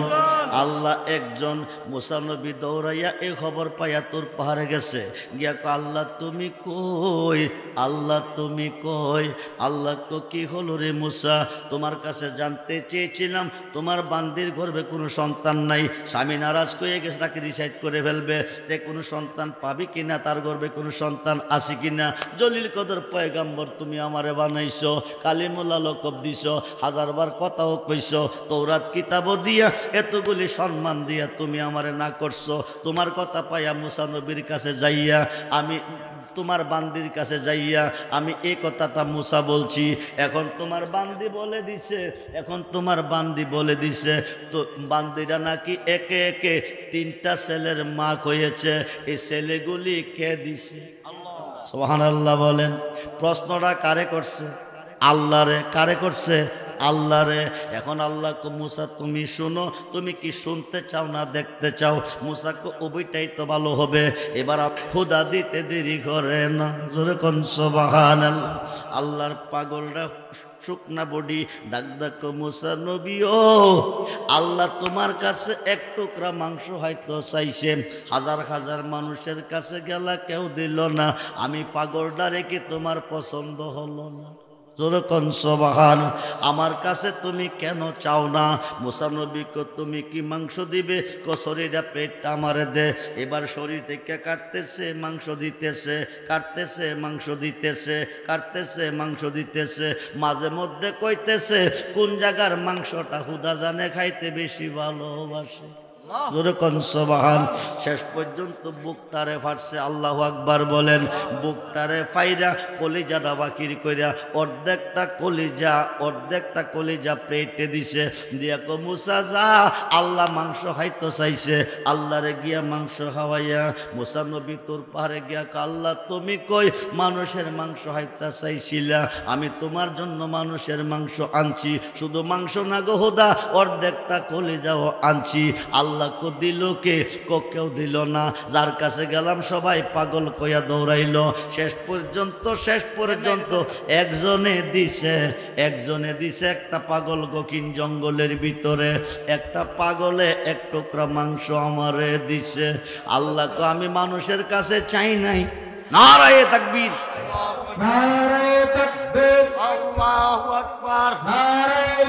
আল্লাহ একজন। মুসা নবী দৌড়াইয়া এই খবর পাইয়া তোর পাহাড়ে গেছে, গিয়া কো আল্লাহ তুমি কই? আল্লাহ তুমি কই? আল্লাহ কো কি হলো রে মুসা? তোমার কাছে জানতে চেয়েছিলাম তোমার বান্দির গর্ভে কোনো সন্তান নাই, স্বামী নারাজ হয়ে গেছে, তাকে ডিসাইড করে ফেলবে যে কোনো সন্তান পাবি কিনা, তার গর্ভে কোনো সন্তান আছে কিনা। জলিল কদর পয়গাম্বর তুমি আমারে বানাইছো, কালিমুল্লাহ লকব দিছ, হাজারবার কথাও কইছো, তৌরাত কিতাবও দিয়া এতগুলি সম্মান দিয়া তুমি আমারে না করছো। তোমার কথা পাইয়া মুসা নবীর কাছে যাইয়া আমি তোমার বান্দির কাছে যাইয়া আমি এই কথাটা মুসা বলছি। এখন তোমার বান্দি বলে দিছে, এখন তোমার বান্দি বলে দিছে তো বান্দিরা নাকি একে একে তিনটা ছেলের মা হয়েছে। এই ছেলেগুলি কে দিছে? সুবহানাল্লাহ বলেন। প্রশ্নটা কারে করছে? আল্লাহরে। কারে করছে? আল্লাহরে। এখন আল্লাহ কো মুসা তুমি শুনো, তুমি কি শুনতে চাও না দেখতে চাও? মুসা কো উভয়টাই তো ভালো হবে, এবার হুদা দিতে দেরি করে না। জোরে কোন সুবহানাল্লাহ। আল্লাহর পাগলরা শুকনা বডি ডাক ডাক মুসা নবী ও আল্লাহ তোমার কাছে এক টুকরা মাংস হয়তো চাইছে, হাজার হাজার মানুষের কাছে গেলা কেউ দিল না, আমি পাগলটা রেখে তোমার পছন্দ হলো না। যেরকম সুবহান। আমার কাছে তুমি কেন চাও না? মুসা নবী কো তুমি কি মাংস দিবে? কো শরীরটা পেটটা আমারে দে। এবার শরীর থেকে কাটতেছে মাংস দিতেছে, কাটতেছে মাংস দিতেছে, কাটতেছে মাংস দিতেছে, মাঝে মধ্যে কইতেছে কোন জায়গার মাংসটা হুদা জানে খাইতে বেশি ভালোবাসে। যেরকম সুবহান। শেষ পর্যন্ত বুকটারে ফাটছে। আল্লাহু আকবার বলেন। বুকটারে ফাইরা কলিজাটা বাকির কইরা অর্ধেকটা কলিজা পেটে দিছে, দিয়া কো মুসা যা, আল্লাহ মাংস খাইতে চাইছে, আল্লাহরে গিয়া মাংস খাওয়াইয়া। মুসা নবী তোর পাহাড়ে গিয়া আল্লাহ তুমি কই মানুষের মাংস খাইতে চাইছিলা, আমি তোমার জন্য মানুষের মাংস আনছি, শুধু মাংস না গো হোদা অর্ধেকটা কলিজাও আনছি। আল্লাহ কো দিল কে? কো কেউ দিল না, যার কাছে গেলাম সবাই পাগল কইয়া দৌড়াইল। শেষ পর্যন্ত একজনে দিছে একটা পাগল গকিন জঙ্গলের ভিতরে, একটা পাগলে এক টুকরা মাংস আমারে দিছে। আল্লাহ কো আমি মানুষের কাছে চাই নাই। নারায়ে তাকবীর, নারায়ে তাকবীর, আল্লাহু আকবার, নারায়ে